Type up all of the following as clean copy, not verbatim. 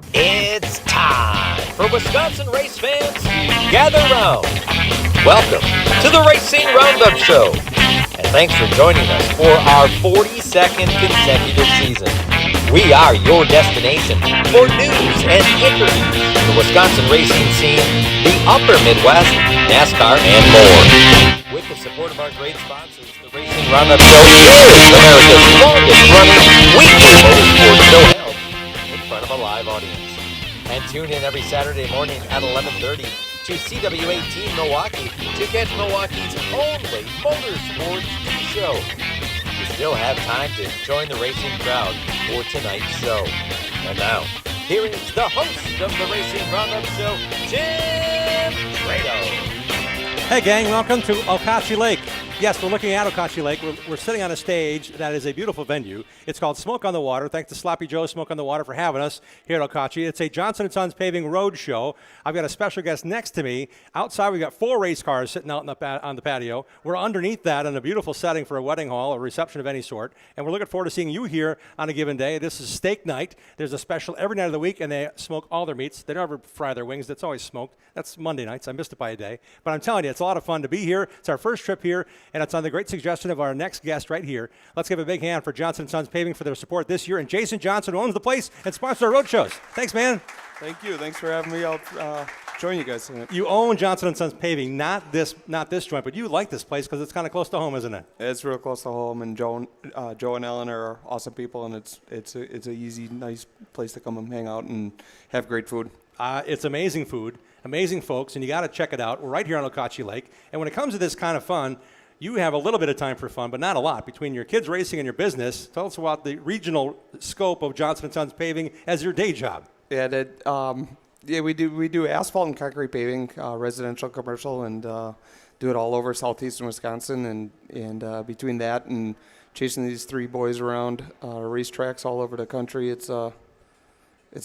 It's time for Wisconsin race fans to gather round. Welcome to the Racing RoundUp Show, and thanks for joining us for our 42nd consecutive season. We are your destination for news and interviews, the Wisconsin racing scene, the Upper Midwest, NASCAR, and more. With the support of our great sponsors, the Racing RoundUp Show is America's longest-running weekly motorsport show held in front of a live audience. And tune in every Saturday morning at 11:30 to CW18 Milwaukee to catch Milwaukee's only motorsports show. You still have time to join the racing crowd for tonight's show. And now, here is the host of the Racing RoundUp Show, Jim Trado. Hey gang, welcome to Okauchee Lake. Yes, we're looking at Okauchee Lake. We're sitting on a stage that is a beautiful venue. It's called Smoke on the Water. Thanks to Sloppy Joe Smoke on the Water for having us here at Okauchee. It's a Johnson & Sons Paving Road Show. I've got a special guest next to me. Outside, we've got 4 race cars sitting out on the patio. We're underneath that in a beautiful setting for a wedding hall, a reception of any sort. And we're looking forward to seeing you here on a given day. This is steak night. There's a special every night of the week, and they smoke all their meats. They don't ever fry their wings. That's always smoked. That's Monday nights. I missed it by a day. But I'm telling you, it's a lot of fun to be here. It's our first trip here, and it's on the great suggestion of our next guest right here. Let's give a big hand for Johnson & Sons Paving for their support this year, and Jason Johnson, who owns the place and sponsors our road shows. Thanks, man. Thank you. Thanks for having me out join you guys tonight. You own Johnson & Sons Paving, not this joint, but you like this place because it's kind of close to home, isn't it? It's real close to home, and Joe and Ellen are awesome people, and it's a easy, nice place to come and hang out and have great food. It's amazing food, amazing folks, and you got to check it out. We're right here on Okauchee Lake, and when it comes to this kind of fun, you have a little bit of time for fun, but not a lot. Between your kids racing and your business, tell us about the regional scope of Johnson & Sons Paving as your day job. Yeah, we do asphalt and concrete paving, residential, commercial, and do it all over southeastern Wisconsin. And between that and chasing these 3 boys around racetracks all over the country, it's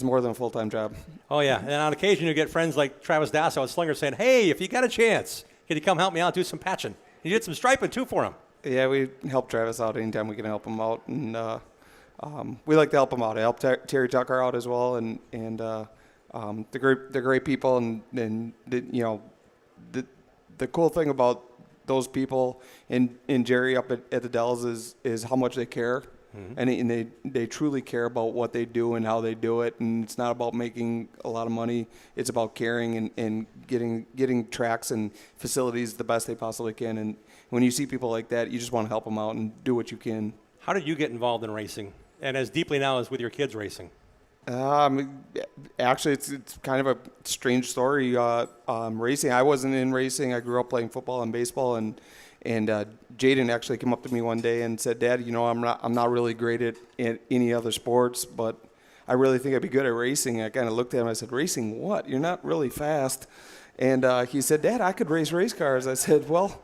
more than a full-time job. Oh, yeah. And on occasion, you get friends like Travis Dasso at Slinger saying, hey, if you got a chance, can you come help me out, do some patching? You did some striping, too, for him. Yeah, we help Travis out anytime we can help him out. And we like to help him out. I help Terry Tucker out as well. And they're great people. And the cool thing about those people and Jerry up at the Dells is how much they care. Mm-hmm. And they truly care about what they do and how they do it, and it's not about making a lot of money. It's about caring and getting tracks and facilities the best they possibly can. And when you see people like that, you just want to help them out and do what you can. How did you get involved in racing, and as deeply now as with your kids racing? Actually, it's kind of a strange story. Racing, I wasn't in racing. I grew up playing football and baseball, and Jaden actually came up to me one day and said, Dad, I'm not really great at any other sports, but I really think I'd be good at racing. I kind of looked at him and I said, racing what? You're not really fast. And he said, Dad, I could race cars. I said, well,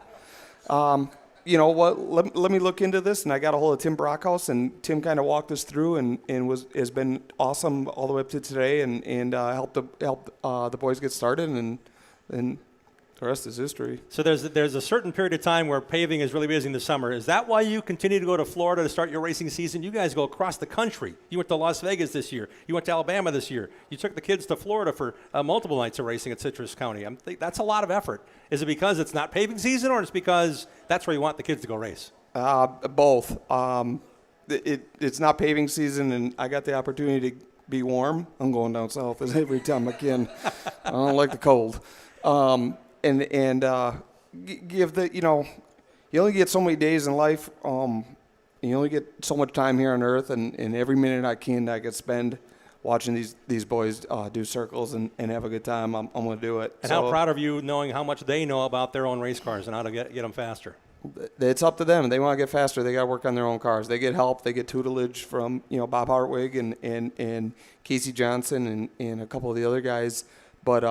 you know what, let me look into this. And I got a hold of Tim Brockhouse, and Tim kind of walked us through and has been awesome all the way up to today, and helped the boys get started, and the rest is history. So there's a certain period of time where paving is really busy in the summer. Is that why you continue to go to Florida to start your racing season? You guys go across the country. You went to Las Vegas this year. You went to Alabama this year. You took the kids to Florida for multiple nights of racing at Citrus County. That's a lot of effort. Is it because it's not paving season, or is it because that's where you want the kids to go race? Both. It's not paving season, and I got the opportunity to be warm. I'm going down south every time I can. I don't like the cold. And give the, you only get so many days in life. You only get so much time here on earth, and every minute I can spend watching these boys do circles and have a good time. I'm going to do it. And how proud of you knowing how much they know about their own race cars and how to get them faster? It's up to them. They want to get faster. They got to work on their own cars. They get help. They get tutelage from Bob Hartwig and Casey Johnson and a couple of the other guys, but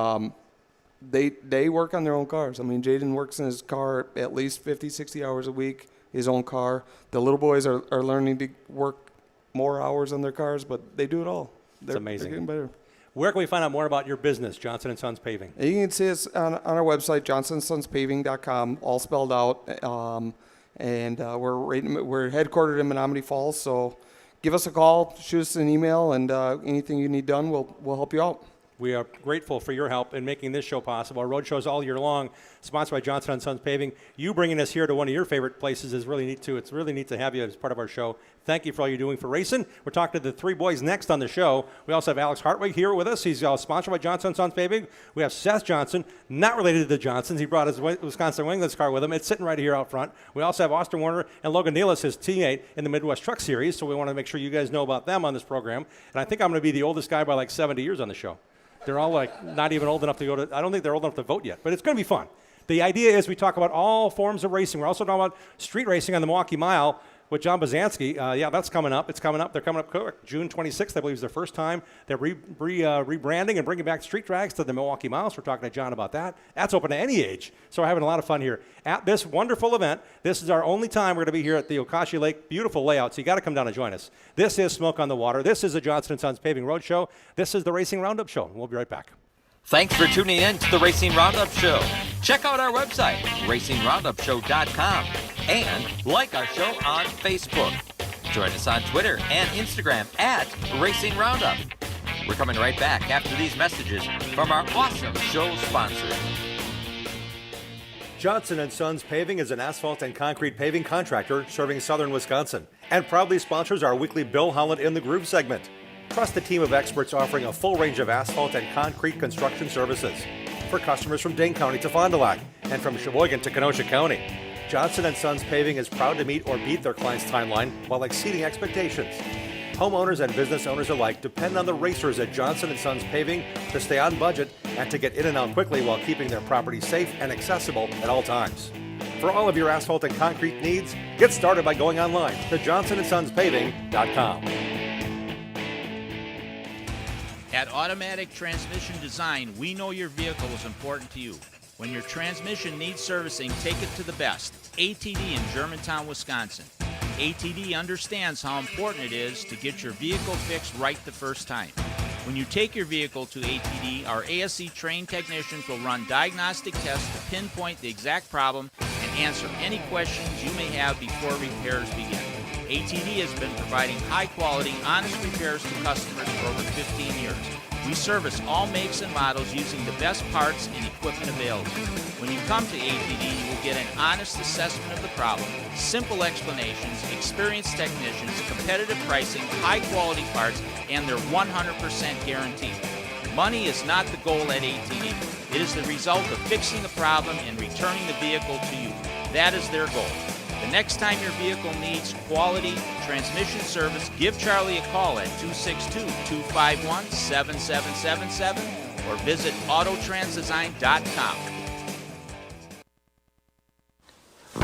They work on their own cars. I mean, Jaden works in his car at least 50, 60 hours a week, his own car. The little boys are learning to work more hours on their cars, but they do it all. It's amazing. They're getting better. Where can we find out more about your business, Johnson & Sons Paving? You can see us on our website, johnsonsonspaving.com, all spelled out. We're headquartered in Menominee Falls, so give us a call, shoot us an email, and anything you need done, we'll help you out. We are grateful for your help in making this show possible. Our road shows all year long, sponsored by Johnson & Sons Paving. You bringing us here to one of your favorite places is really neat, too. It's really neat to have you as part of our show. Thank you for all you're doing for racing. We're talking to the three boys next on the show. We also have Alex Hartwig here with us. He's sponsored by Johnson & Sons Paving. We have Seth Johnson, not related to the Johnsons. He brought his Wisconsin Winglets car with him. It's sitting right here out front. We also have Austin Warner and Logan Nealis, his teammate in the Midwest Truck Series, so we want to make sure you guys know about them on this program. And I think I'm going to be the oldest guy by like 70 years on the show. They're all like not even old enough to go to, I don't think they're old enough to vote yet, but it's going to be fun. The idea is we talk about all forms of racing. We're also talking about street racing on the Milwaukee Mile with John Bazanski. Yeah, that's coming up. It's coming up. They're coming up quick. June 26th, I believe, is their first time. They're rebranding and bringing back street tracks to the Milwaukee Mile. So we're talking to John about that. That's open to any age. So we're having a lot of fun here at this wonderful event. This is our only time we're going to be here at the Okashi Lake. Beautiful layout, so you got to come down and join us. This is Smoke on the Water. This is the Johnson & Sons Paving Road Show. This is the Racing Roundup Show. We'll be right back. Thanks for tuning in to the Racing Roundup Show. Check out our website, racingroundup.show.com, and like our show on Facebook. Join us on Twitter and Instagram at Racing Roundup. We're coming right back after these messages from our awesome show sponsors. Johnson & Sons Paving is an asphalt and concrete paving contractor serving southern Wisconsin and proudly sponsors our weekly Bill Holland in the Groove segment. Trust the team of experts offering a full range of asphalt and concrete construction services for customers from Dane County to Fond du Lac and from Sheboygan to Kenosha County. Johnson & Sons Paving is proud to meet or beat their clients' timeline while exceeding expectations. Homeowners and business owners alike depend on the racers at Johnson & Sons Paving to stay on budget and to get in and out quickly while keeping their property safe and accessible at all times. For all of your asphalt and concrete needs, get started by going online to johnsonsonspaving.com. At Automatic Transmission Design, we know your vehicle is important to you. When your transmission needs servicing, take it to the best. ATD in Germantown, Wisconsin. ATD understands how important it is to get your vehicle fixed right the first time. When you take your vehicle to ATD, our ASE trained technicians will run diagnostic tests to pinpoint the exact problem and answer any questions you may have before repairs begin. ATD has been providing high-quality, honest repairs to customers for over 15 years. We service all makes and models using the best parts and equipment available. When you come to ATD, you will get an honest assessment of the problem, simple explanations, experienced technicians, competitive pricing, high-quality parts, and their 100% guarantee. Money is not the goal at ATD. It is the result of fixing the problem and returning the vehicle to you. That is their goal. The next time your vehicle needs quality transmission service, give Charlie a call at 262-251-7777 or visit autotransdesign.com.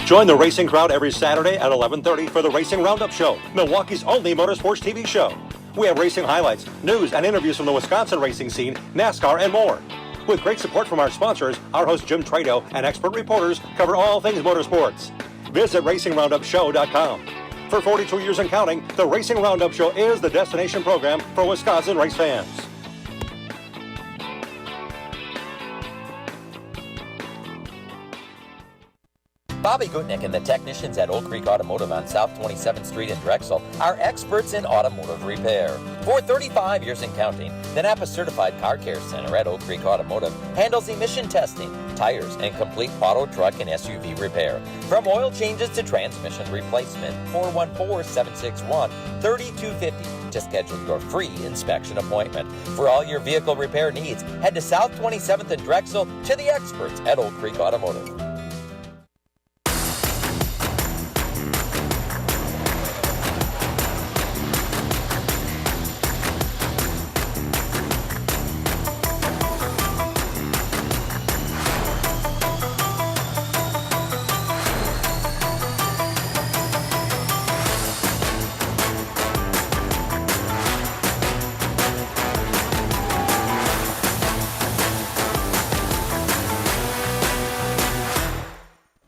Join the racing crowd every Saturday at 11:30 for the Racing Roundup Show, Milwaukee's only motorsports TV show. We have racing highlights, news, and interviews from the Wisconsin racing scene, NASCAR, and more. With great support from our sponsors, our host Jim Trado and expert reporters cover all things motorsports. Visit racingroundupshow.com. For 42 years and counting, the Racing Roundup Show is the destination program for Wisconsin race fans. Bobby Gutnick and the technicians at Oak Creek Automotive on South 27th Street in Drexel are experts in automotive repair. For 35 years and counting, the Napa Certified Car Care Center at Oak Creek Automotive handles emission testing, tires, and complete auto, truck, and SUV repair. From oil changes to transmission replacement, 414-761-3250 to schedule your free inspection appointment. For all your vehicle repair needs, head to South 27th in Drexel to the experts at Oak Creek Automotive.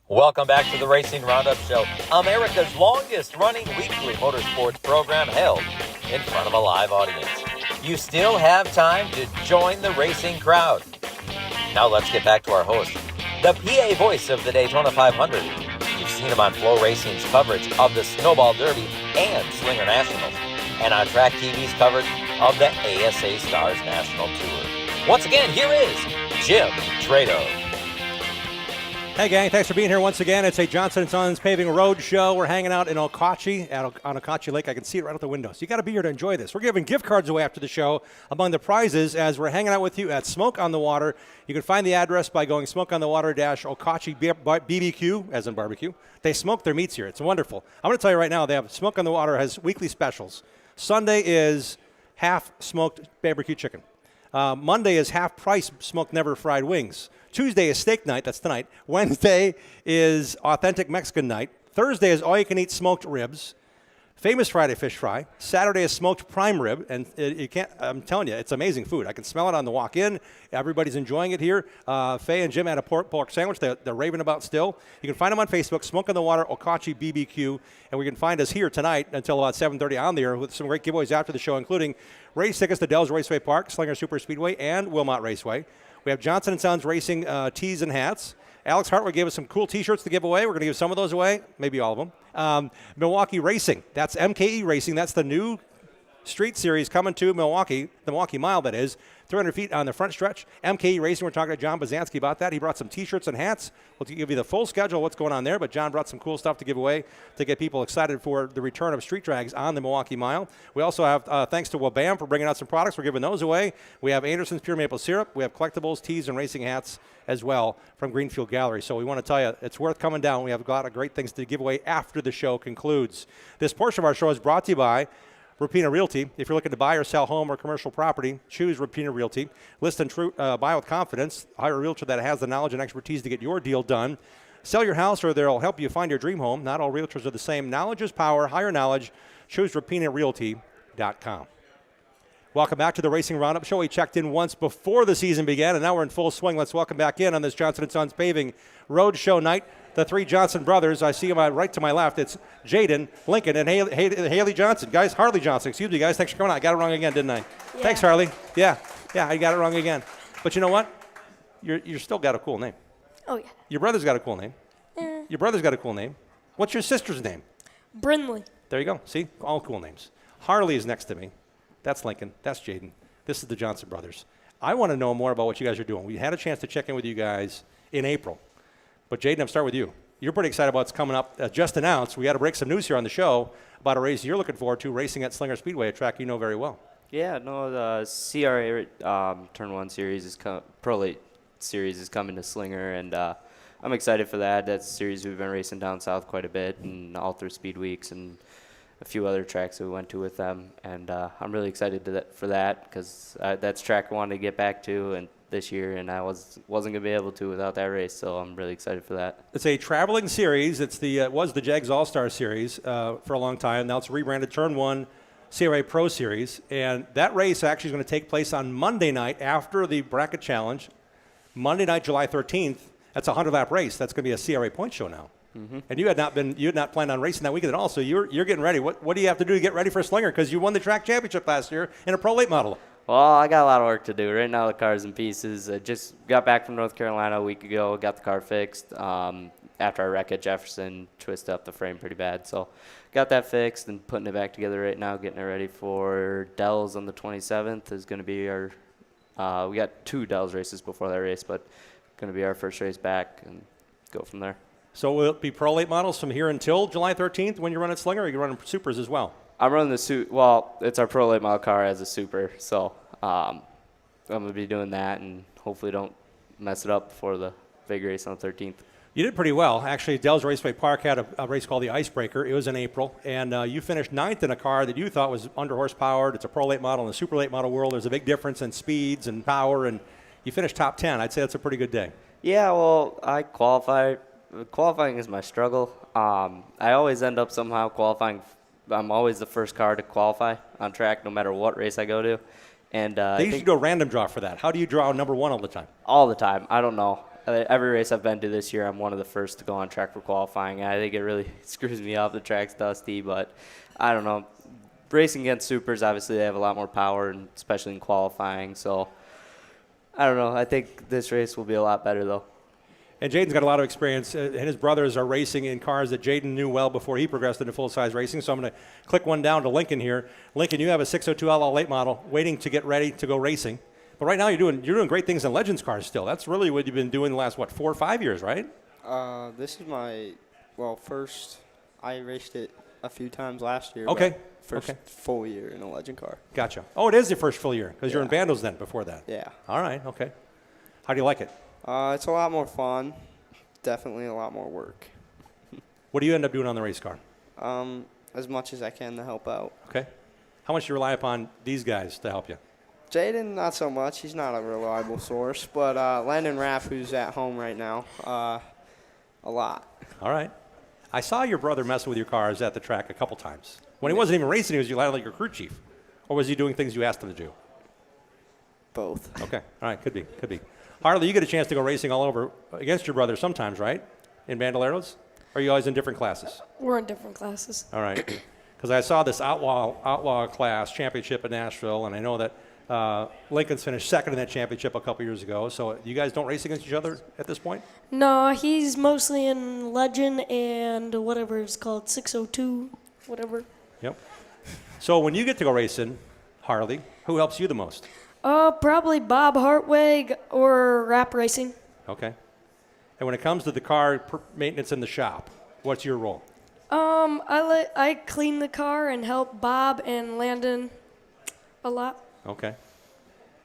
Welcome back to the Racing Roundup Show, America's longest-running weekly motorsports program held in front of a live audience. You still have time to join the racing crowd. Now let's get back to our host, the PA voice of the Daytona 500. You've seen him on Flow Racing's coverage of the Snowball Derby and Slinger Nationals. and on Track TV's coverage of the ASA Stars National Tour. Once again, here is Jim Trado. Hey, gang, thanks for being here once again. It's a Johnson & Sons Paving Road Show. We're hanging out in Okauchee, on Okauchee Lake. I can see it right out the window. So you got to be here to enjoy this. We're giving gift cards away after the show. Among the prizes, as we're hanging out with you at Smoke on the Water, you can find the address by going smokeonthewater-Okauchee BBQ, as in barbecue. They smoke their meats here. It's wonderful. I'm going to tell you right now, they have Smoke on the Water has weekly specials. Sunday is half smoked barbecue chicken. Monday is half price smoked never fried wings. Tuesday is steak night. That's tonight. Wednesday is authentic Mexican night. Thursday is all you can eat smoked ribs. Famous Friday fish fry. Saturday is smoked prime rib, and you can't. I'm telling you, it's amazing food. I can smell it on the walk in. Everybody's enjoying it here. Faye and Jim had a pork sandwich. They're raving about still. You can find them on Facebook, Smoke on the Water, Okauchee BBQ, and we can find us here tonight until about 7:30 on the air with some great giveaways after the show, including race tickets to Dells Raceway Park, Slinger Super Speedway, and Wilmot Raceway. We have Johnson & Sons Racing tees and hats. Alex Hartwood gave us some cool T-shirts to give away. We're going to give some of those away, maybe all of them. Milwaukee Racing. That's MKE Racing. That's the new street series coming to Milwaukee, the Milwaukee Mile, that is. 300 feet on the front stretch. MKE Racing, we're talking to John Bazansky about that. He brought some T-shirts and hats. We'll give you the full schedule of what's going on there, but John brought some cool stuff to give away to get people excited for the return of street drags on the Milwaukee Mile. We also have, thanks to Wabam for bringing out some products. We're giving those away. We have Anderson's Pure Maple Syrup. We have collectibles, tees, and racing hats as well from Greenfield Gallery. So we want to tell you, it's worth coming down. We have a lot of great things to give away after the show concludes. This portion of our show is brought to you by Rapina Realty. If you're looking to buy or sell home or commercial property, choose Rapina Realty. List and buy with confidence. Hire a realtor that has the knowledge and expertise to get your deal done. Sell your house or they'll help you find your dream home. Not all realtors are the same. Knowledge is power. Hire knowledge. Choose RapinaRealty.com. Welcome back to the Racing Roundup Show. We checked in once before the season began, and now we're in full swing. Let's welcome back in on this Johnson & Sons Paving Road Show night the three Johnson brothers. I see them right to my left. It's Jaden, Lincoln, and Haley Johnson. Guys, Harley Johnson. Excuse me, guys. Thanks for coming on. I got it wrong again, didn't I? Yeah. Thanks, Harley. Yeah, I got it wrong again. But you know what? You're still got a cool name. Oh, yeah. Your brother's got a cool name. Your brother's got a cool name. What's your sister's name? Brinley. There you go. See? All cool names. Harley is next to me. That's Lincoln. That's Jaden. This is the Johnson brothers. I want to know more about what you guys are doing. We had a chance to check in with you guys in April. But Jaden, I'll start with you. You're pretty excited about what's coming up. Just announced. We got to break some news here on the show about a race you're looking forward to, racing at Slinger Speedway, a track you know very well. Yeah, no, the CRA Turn 1 series Pro Late series is coming to Slinger, and I'm excited for that. That's a series we've been racing down south quite a bit, and all through Speed Weeks and a few other tracks that we went to with them. And I'm really excited for that because that's a track I wanted to get back to and this year, and I wasn't going to be able to without that race, so I'm really excited for that. It's a traveling series. It was the Jags All-Star Series for a long time. Now it's rebranded Turn 1 CRA Pro Series, and that race actually is going to take place on Monday night after the bracket challenge. Monday night, July 13th. That's a 100-lap race. That's going to be a CRA point show now. Mm-hmm. And you had not planned on racing that weekend at all, so you're getting ready. What do you have to do to get ready for Slinger? Because you won the track championship last year in a Pro Late model. Well, I got a lot of work to do. Right now, the car's in pieces. I just got back from North Carolina a week ago, got the car fixed. After I wrecked at Jefferson, twisted up the frame pretty bad. So got that fixed and putting it back together right now, getting it ready for Dells on the 27th is going to be our we got 2 Dells races before that race, but going to be our first race back and go from there. So will it be Pro Late models from here until July 13th when you run at Slinger, or are you running Supers as well? I'm running the well, it's our Pro Late model car as a Super, so I'm going to be doing that and hopefully don't mess it up before the big race on the 13th. You did pretty well. Actually, Dells Raceway Park had a race called the Icebreaker. It was in April, and you finished 9th in a car that you thought was under horsepowered. It's a Pro Late model. In the Super Late model world, there's a big difference in speeds and power, and you finished top 10. I'd say that's a pretty good day. Yeah, well, I qualify. Qualifying is my struggle. I always end up somehow qualifying. I'm always the first car to qualify on track, no matter what race I go to. And they usually do a random draw for that. How do you draw number 1 all the time? All the time. I don't know. Every race I've been to this year, I'm one of the first to go on track for qualifying. I think it really screws me up. The track's dusty, but I don't know. Racing against Supers, obviously, they have a lot more power, and especially in qualifying. So I don't know. I think this race will be a lot better, though. And Jaden's got a lot of experience, and his brothers are racing in cars that Jaden knew well before he progressed into full-size racing. So I'm going to click one down to Lincoln here. Lincoln, you have a 602 LL late model waiting to get ready to go racing. But right now you're doing great things in Legends cars still. That's really what you've been doing the last, 4 or 5 years, right? This is my, first, I raced it a few times last year. Okay. First full year in a Legend car. Gotcha. Oh, it is your first full year because you're in Vandals then before that. Yeah. All right, okay. How do you like it? It's a lot more fun. Definitely a lot more work. What do you end up doing on the race car? As much as I can to help out. Okay. How much do you rely upon these guys to help you? Jaden, not so much. He's not a reliable source. But Landon Raff, who's at home right now, a lot. All right. I saw your brother messing with your cars at the track a couple times. When he wasn't even racing, he was like your crew chief. Or was he doing things you asked him to do? Both. Okay. All right. Could be. Harley, you get a chance to go racing all over against your brother sometimes, right? In Bandoleros? Or are you always in different classes? We're in different classes. All right. Because I saw this outlaw class championship in Nashville, and I know that Lincoln's finished second in that championship a couple years ago. So you guys don't race against each other at this point? No, he's mostly in Legend and whatever it's called, 602, whatever. Yep. So when you get to go racing, Harley, who helps you the most? Probably Bob Hartwig or Rap Racing. Okay. And when it comes to the car maintenance in the shop, what's your role? I clean the car and help Bob and Landon a lot. Okay.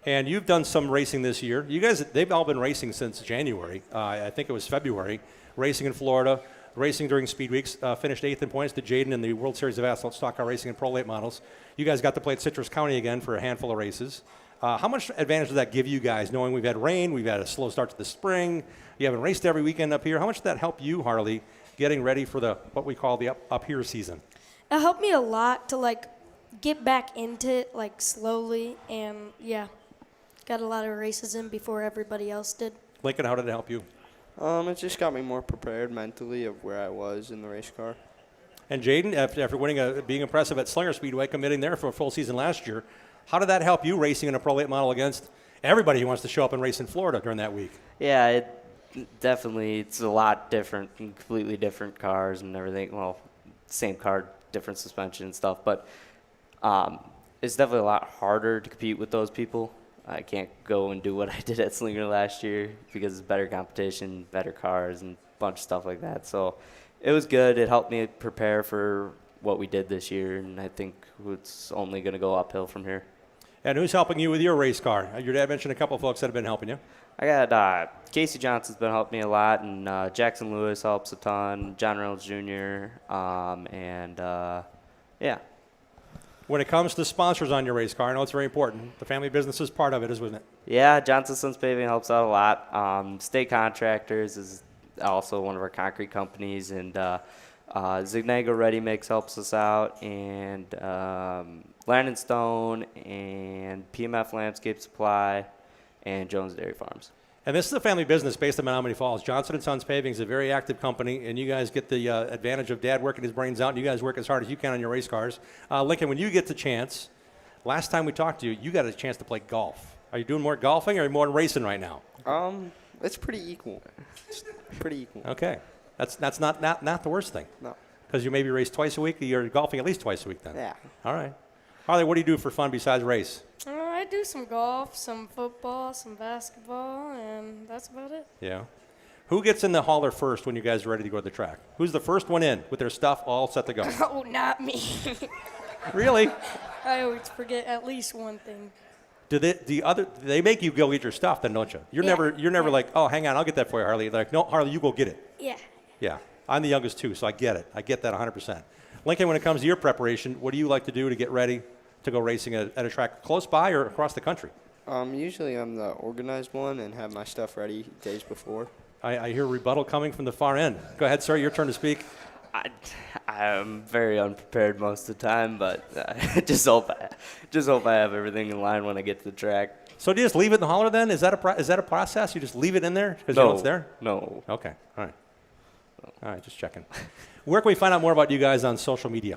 And you've done some racing this year. You guys, they've all been racing since January. I think it was February. Racing in Florida, racing during Speed Weeks. Finished 8th in points to Jaden in the World Series of Asphalt Stock Car Racing and Pro Late Models. You guys got to play at Citrus County again for a handful of races. How much advantage does that give you guys, knowing we've had rain, we've had a slow start to the spring, you haven't raced every weekend up here? How much did that help you, Harley, getting ready for what we call the up here season? It helped me a lot to get back into it slowly, and got a lot of races in before everybody else did. Lincoln, how did it help you? It just got me more prepared mentally of where I was in the race car. And Jaden, after winning being impressive at Slinger Speedway, committing there for a full season last year, how did that help you racing in a Pro Late model against everybody who wants to show up and race in Florida during that week? Yeah, it's a lot different, completely different cars and everything. Well, same car, different suspension and stuff, but it's definitely a lot harder to compete with those people. I can't go and do what I did at Slinger last year because it's better competition, better cars, and a bunch of stuff like that. So it was good. It helped me prepare for what we did this year, and I think it's only going to go uphill from here. And who's helping you with your race car? Your dad mentioned a couple of folks that have been helping you. I got Casey Johnson's been helping me a lot, and Jackson Lewis helps a ton, John Reynolds Jr., yeah. When it comes to sponsors on your race car, I know it's very important. The family business is part of it, isn't it? Yeah, Johnson Sons Paving helps out a lot. State Contractors is also one of our concrete companies, and Zignego Ready Mix helps us out, and Land and Stone, and PMF Landscape Supply, and Jones Dairy Farms. And this is a family business based in Menominee Falls. Johnson & Sons Paving is a very active company, and you guys get the advantage of Dad working his brains out, and you guys work as hard as you can on your race cars. Lincoln, when you get the chance, last time we talked to you, you got a chance to play golf. Are you doing more golfing or are you more racing right now? It's pretty equal. It's pretty equal. Okay. That's not the worst thing. No. Because you maybe race twice a week, you're golfing at least twice a week then. Yeah. All right. Harley, what do you do for fun besides race? I do some golf, some football, some basketball, and that's about it. Yeah. Who gets in the hauler first when you guys are ready to go to the track? Who's the first one in with their stuff all set to go? Oh, not me. Really? I always forget at least one thing. Do they make you go get your stuff then, don't you? You're never like, oh, hang on, I'll get that for you, Harley. They're like, no, Harley, you go get it. Yeah. Yeah. I'm the youngest too, so I get it. I get that 100%. Lincoln, when it comes to your preparation, what do you like to do to get ready to go racing at a track close by or across the country? Usually I'm the organized one and have my stuff ready days before. I hear rebuttal coming from the far end. Go ahead, sir. Your turn to speak. I'm very unprepared most of the time, but I just hope I have everything in line when I get to the track. So do you just leave it in the hauler then? Is that a process? You just leave it in there because you know it's there? No. Okay. All right. All right. Just checking. Where can we find out more about you guys on social media?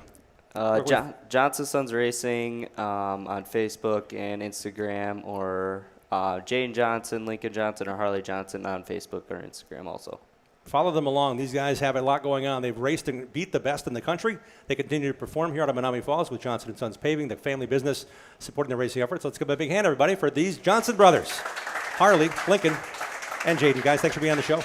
Johnson Sons Racing on Facebook and Instagram, or Jane Johnson, Lincoln Johnson, or Harley Johnson on Facebook or Instagram also. Follow them along. These guys have a lot going on. They've raced and beat the best in the country. They continue to perform here out of Menominee Falls with Johnson & Sons Paving, the family business supporting the racing efforts. Let's give a big hand, everybody, for these Johnson brothers, Harley, Lincoln, and Jaden. Guys, thanks for being on the show.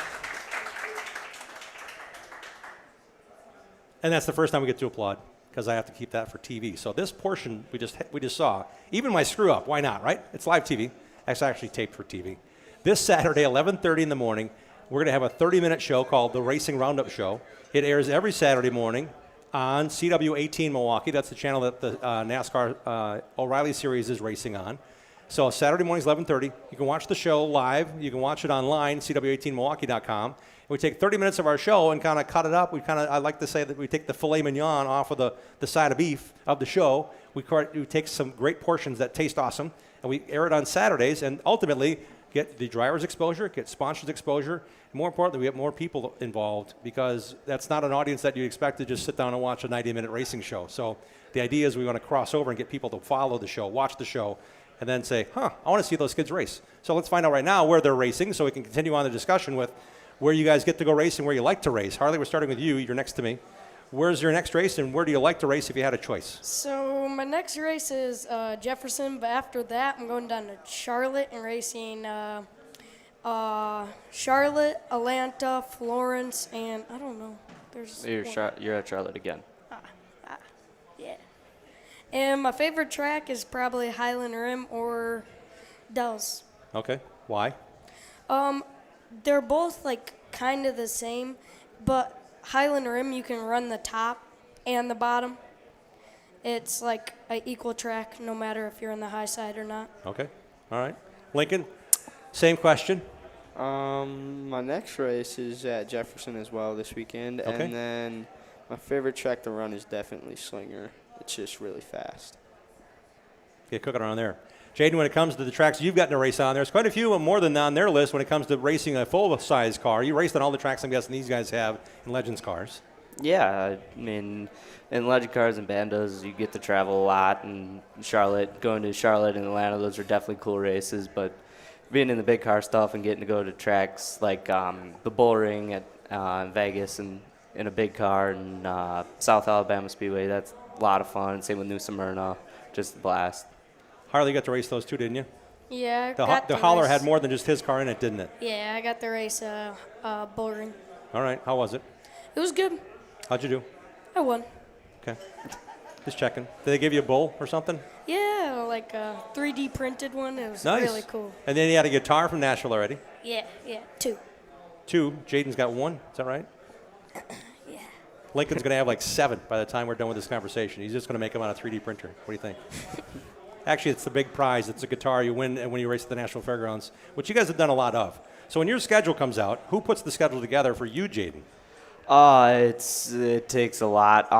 And that's the first time we get to applaud, because I have to keep that for TV. So this portion we just saw, even my screw up, why not, right? It's live TV. It's actually taped for TV. This Saturday, 11:30 in the morning, we're going to have a 30-minute show called the Racing Roundup Show. It airs every Saturday morning on CW18 Milwaukee. That's the channel that the NASCAR O'Reilly Series is racing on. So Saturday mornings, 11:30. You can watch the show live. You can watch it online, CW18Milwaukee.com. We take 30 minutes of our show and kind of cut it up. I like to say that we take the filet mignon off of the side of beef of the show. We take some great portions that taste awesome, and we air it on Saturdays, and ultimately get the drivers exposure, get sponsors exposure, and more importantly, we get more people involved, because that's not an audience that you expect to just sit down and watch a 90-minute racing show. So the idea is we want to cross over and get people to follow the show, watch the show, and then say, I want to see those kids race. So let's find out right now where they're racing so we can continue on the discussion with where you guys get to go race and where you like to race. Harley, we're starting with you. You're next to me. Where's your next race, and where do you like to race if you had a choice? So my next race is Jefferson, but after that I'm going down to Charlotte and racing Charlotte, Atlanta, Florence, and I don't know. You're at Charlotte again. Yeah. And my favorite track is probably Highland Rim or Dells. Okay. Why? They're both like kind of the same, but Highland Rim you can run the top and the bottom. It's like an equal track no matter if you're on the high side or not. Okay. All right. Lincoln, same question. My next race is at Jefferson as well this weekend. Okay. And then my favorite track to run is definitely Slinger. It's just really fast. Get cooking around there. Jaden, when it comes to the tracks you've gotten to race on, there's quite a few more than on their list when it comes to racing a full-size car. You raced on all the tracks I'm guessing these guys have in Legends cars. Yeah, I mean, in Legend Cars and Bandos, you get to travel a lot. And going to Charlotte and Atlanta, those are definitely cool races. But being in the big car stuff and getting to go to tracks like the Bull Ring at Vegas and in a big car, and South Alabama Speedway, that's a lot of fun. Same with New Smyrna, just a blast. Harley, you got to race those too, didn't you? Yeah, The hauler had more than just his car in it, didn't it? Yeah, I got the race Bull Ring. All right. How was it? It was good. How'd you do? I won. Okay. Just checking. Did they give you a bull or something? Yeah, like a 3D printed one. It was Nice. really cool. And then you had a guitar from Nashville already. Yeah, 2. 2. Jaden's got 1. Is that right? Yeah. Lincoln's going to have like 7 by the time we're done with this conversation. He's just going to make them on a 3D printer. What do you think? Actually, it's the big prize. It's a guitar you win when you race at the National Fairgrounds, which you guys have done a lot of. So when your schedule comes out, who puts the schedule together for you, Jaden? It takes a lot.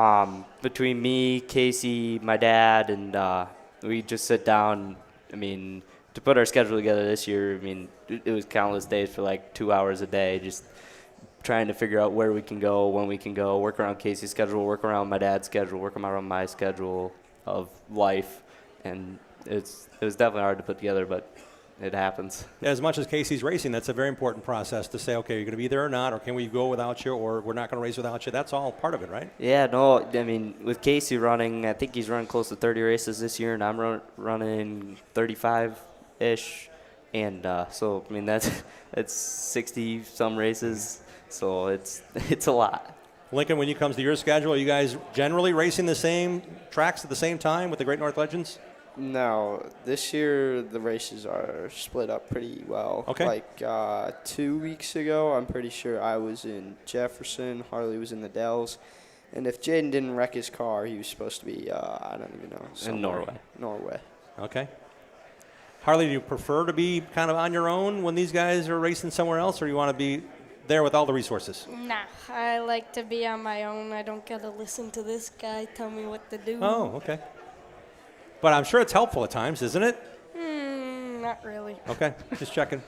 Between me, Casey, my dad, and we just sit down. I mean, to put our schedule together this year, I mean, it was countless days for like 2 hours a day, just trying to figure out where we can go, when we can go, work around Casey's schedule, work around my dad's schedule, work around my schedule of life. And it was definitely hard to put together, but it happens. As much as Casey's racing, that's a very important process to say, okay, you're going to be there or not, or can we go without you, or we're not going to race without you. That's all part of it, right? Yeah, no, I mean, with Casey running, I think he's running close to 30 races this year, and I'm running 35-ish. And so, I mean, that's 60-some races, so it's a lot. Lincoln, when it comes to your schedule, are you guys generally racing the same tracks at the same time with the Great North Legends? No, this year the races are split up pretty well. Okay. Like 2 weeks ago, I'm pretty sure I was in Jefferson, Harley was in the Dells, and if Jaden didn't wreck his car, he was supposed to be, I don't even know. In Norway. Norway. Okay. Harley, do you prefer to be kind of on your own when these guys are racing somewhere else, or do you want to be there with all the resources? Nah, I like to be on my own. I don't got to listen to this guy tell me what to do. Oh, okay. But I'm sure it's helpful at times, isn't it? Not really. Okay, just checking.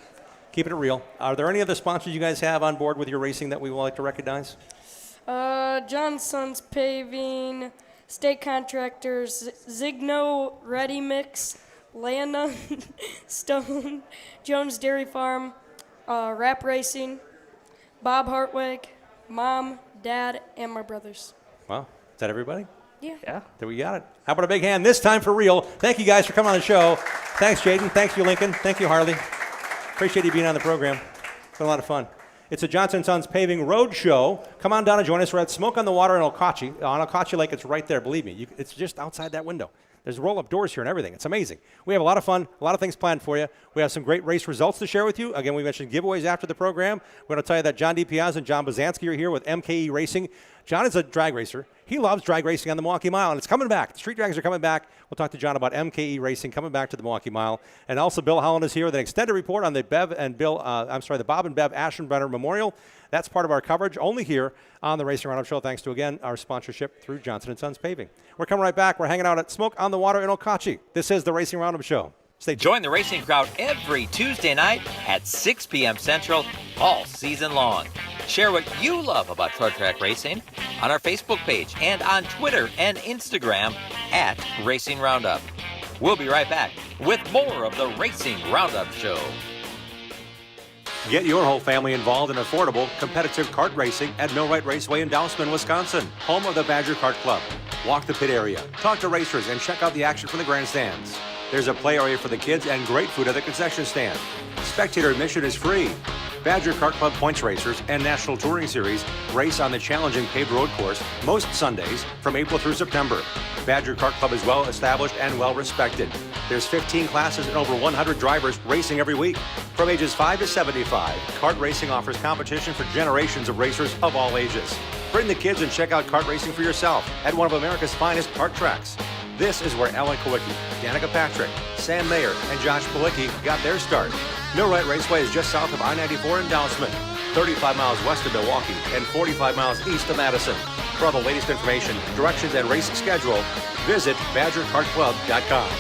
Keeping it real. Are there any other sponsors you guys have on board with your racing that we would like to recognize? Johnson's Paving, State Contractors, Zigno Ready Mix, Lana, Stone, Jones Dairy Farm, Rap Racing, Bob Hartwig, Mom, Dad, and my brothers. Wow. Is that everybody? Yeah. There we got it. How about a big hand this time for real? Thank you guys for coming on the show. Thanks, Jaden. Thank you, Lincoln. Thank you, Harley. Appreciate you being on the program. It's been a lot of fun. It's a Johnson & Sons Paving Road Show. Come on down and join us. We're at Smoke on the Water in Okauchee. On Okauchee Lake, it's right there. Believe me. It's just outside that window. There's roll-up doors here and everything. It's amazing. We have a lot of fun, a lot of things planned for you. We have some great race results to share with you. Again, we mentioned giveaways after the program. We're going to tell you that John DiPiazza and John Bazanski are here with MKE Racing. John is a drag racer. He loves drag racing on the Milwaukee Mile, and it's coming back. The street drags are coming back. We'll talk to John about MKE Racing coming back to the Milwaukee Mile. And also Bill Holland is here with an extended report on the Bob and Bev Aschenbrenner Memorial. That's part of our coverage only here on the Racing Roundup Show, thanks to, again, our sponsorship through Johnson & Sons Paving. We're coming right back. We're hanging out at Smoke on the Water in Okauchee. This is the Racing Roundup Show. Stay tuned. Join the racing crowd every Tuesday night at 6 p.m. Central all season long. Share what you love about short track racing on our Facebook page and on Twitter and Instagram at Racing Roundup. We'll be right back with more of the Racing Roundup Show. Get your whole family involved in affordable, competitive kart racing at Millwright Raceway in Dousman, Wisconsin, home of the Badger Kart Club. Walk the pit area, talk to racers, and check out the action from the grandstands. There's a play area for the kids and great food at the concession stand. Spectator admission is free. Badger Kart Club points racers and National Touring Series race on the challenging paved road course most Sundays from April through September. Badger Kart Club is well established and well respected. There's 15 classes and over 100 drivers racing every week. From ages 5 to 75, kart racing offers competition for generations of racers of all ages. Bring the kids and check out kart racing for yourself at one of America's finest kart tracks. This is where Alan Kowicki, Danica Patrick, Sam Mayer, and Josh Palicki got their start. Millwright Raceway is just south of I-94 in Dousman, 35 miles west of Milwaukee, and 45 miles east of Madison. For all the latest information, directions, and race schedule, visit BadgerKartClub.com.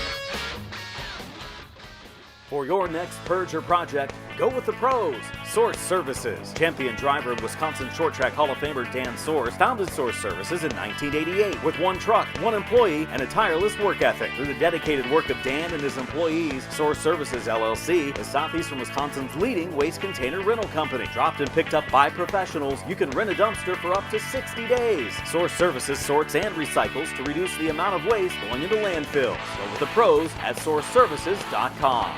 For your next purge or project, go with the pros. Source Services. Champion driver and Wisconsin Short Track Hall of Famer Dan Source founded Source Services in 1988 with one truck, one employee, and a tireless work ethic. Through the dedicated work of Dan and his employees, Source Services LLC is Southeastern Wisconsin's leading waste container rental company. Dropped and picked up by professionals, you can rent a dumpster for up to 60 days. Source Services sorts and recycles to reduce the amount of waste going into landfills. Go with the pros at sourceservices.com.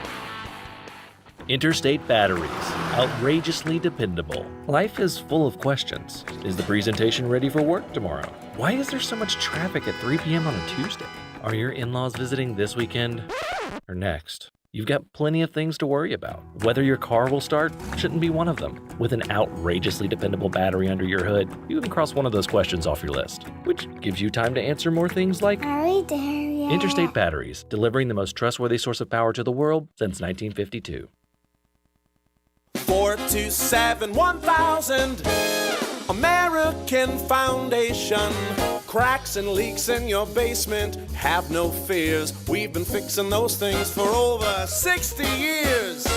Interstate Batteries, outrageously dependable. Life is full of questions. Is the presentation ready for work tomorrow? Why is there so much traffic at 3 p.m. on a Tuesday? Are your in-laws visiting this weekend or next? You've got plenty of things to worry about. Whether your car will start shouldn't be one of them. With an outrageously dependable battery under your hood, you can cross one of those questions off your list, which gives you time to answer more things like, are we there yet? Interstate Batteries, delivering the most trustworthy source of power to the world since 1952. 427-1000 American Foundation. Cracks and leaks in your basement, have no fears. We've been fixing those things for over 60 years.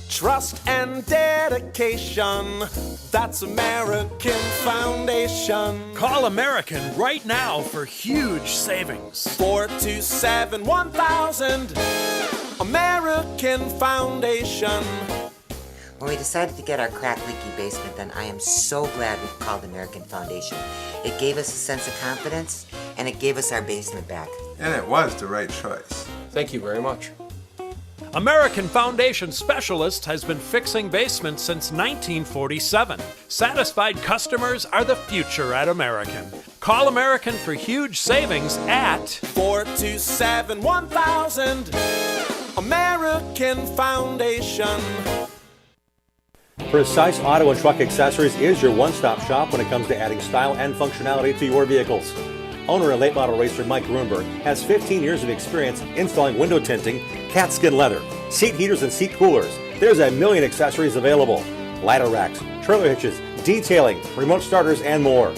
Trust and dedication, that's American Foundation. Call American right now for huge savings. 427-1000 American Foundation. When we decided to get our crack-leaky basement done, I am so glad we called American Foundation. It gave us a sense of confidence, and it gave us our basement back. And it was the right choice. Thank you very much. American Foundation Specialist has been fixing basements since 1947. Satisfied customers are the future at American. Call American for huge savings at 427-1000 American Foundation. Precise Auto and Truck Accessories is your one-stop shop when it comes to adding style and functionality to your vehicles. Owner and late model racer Mike Grunberg has 15 years of experience installing window tinting, cat skin leather, seat heaters and seat coolers. There's a million accessories available. Ladder racks, trailer hitches, detailing, remote starters, and more.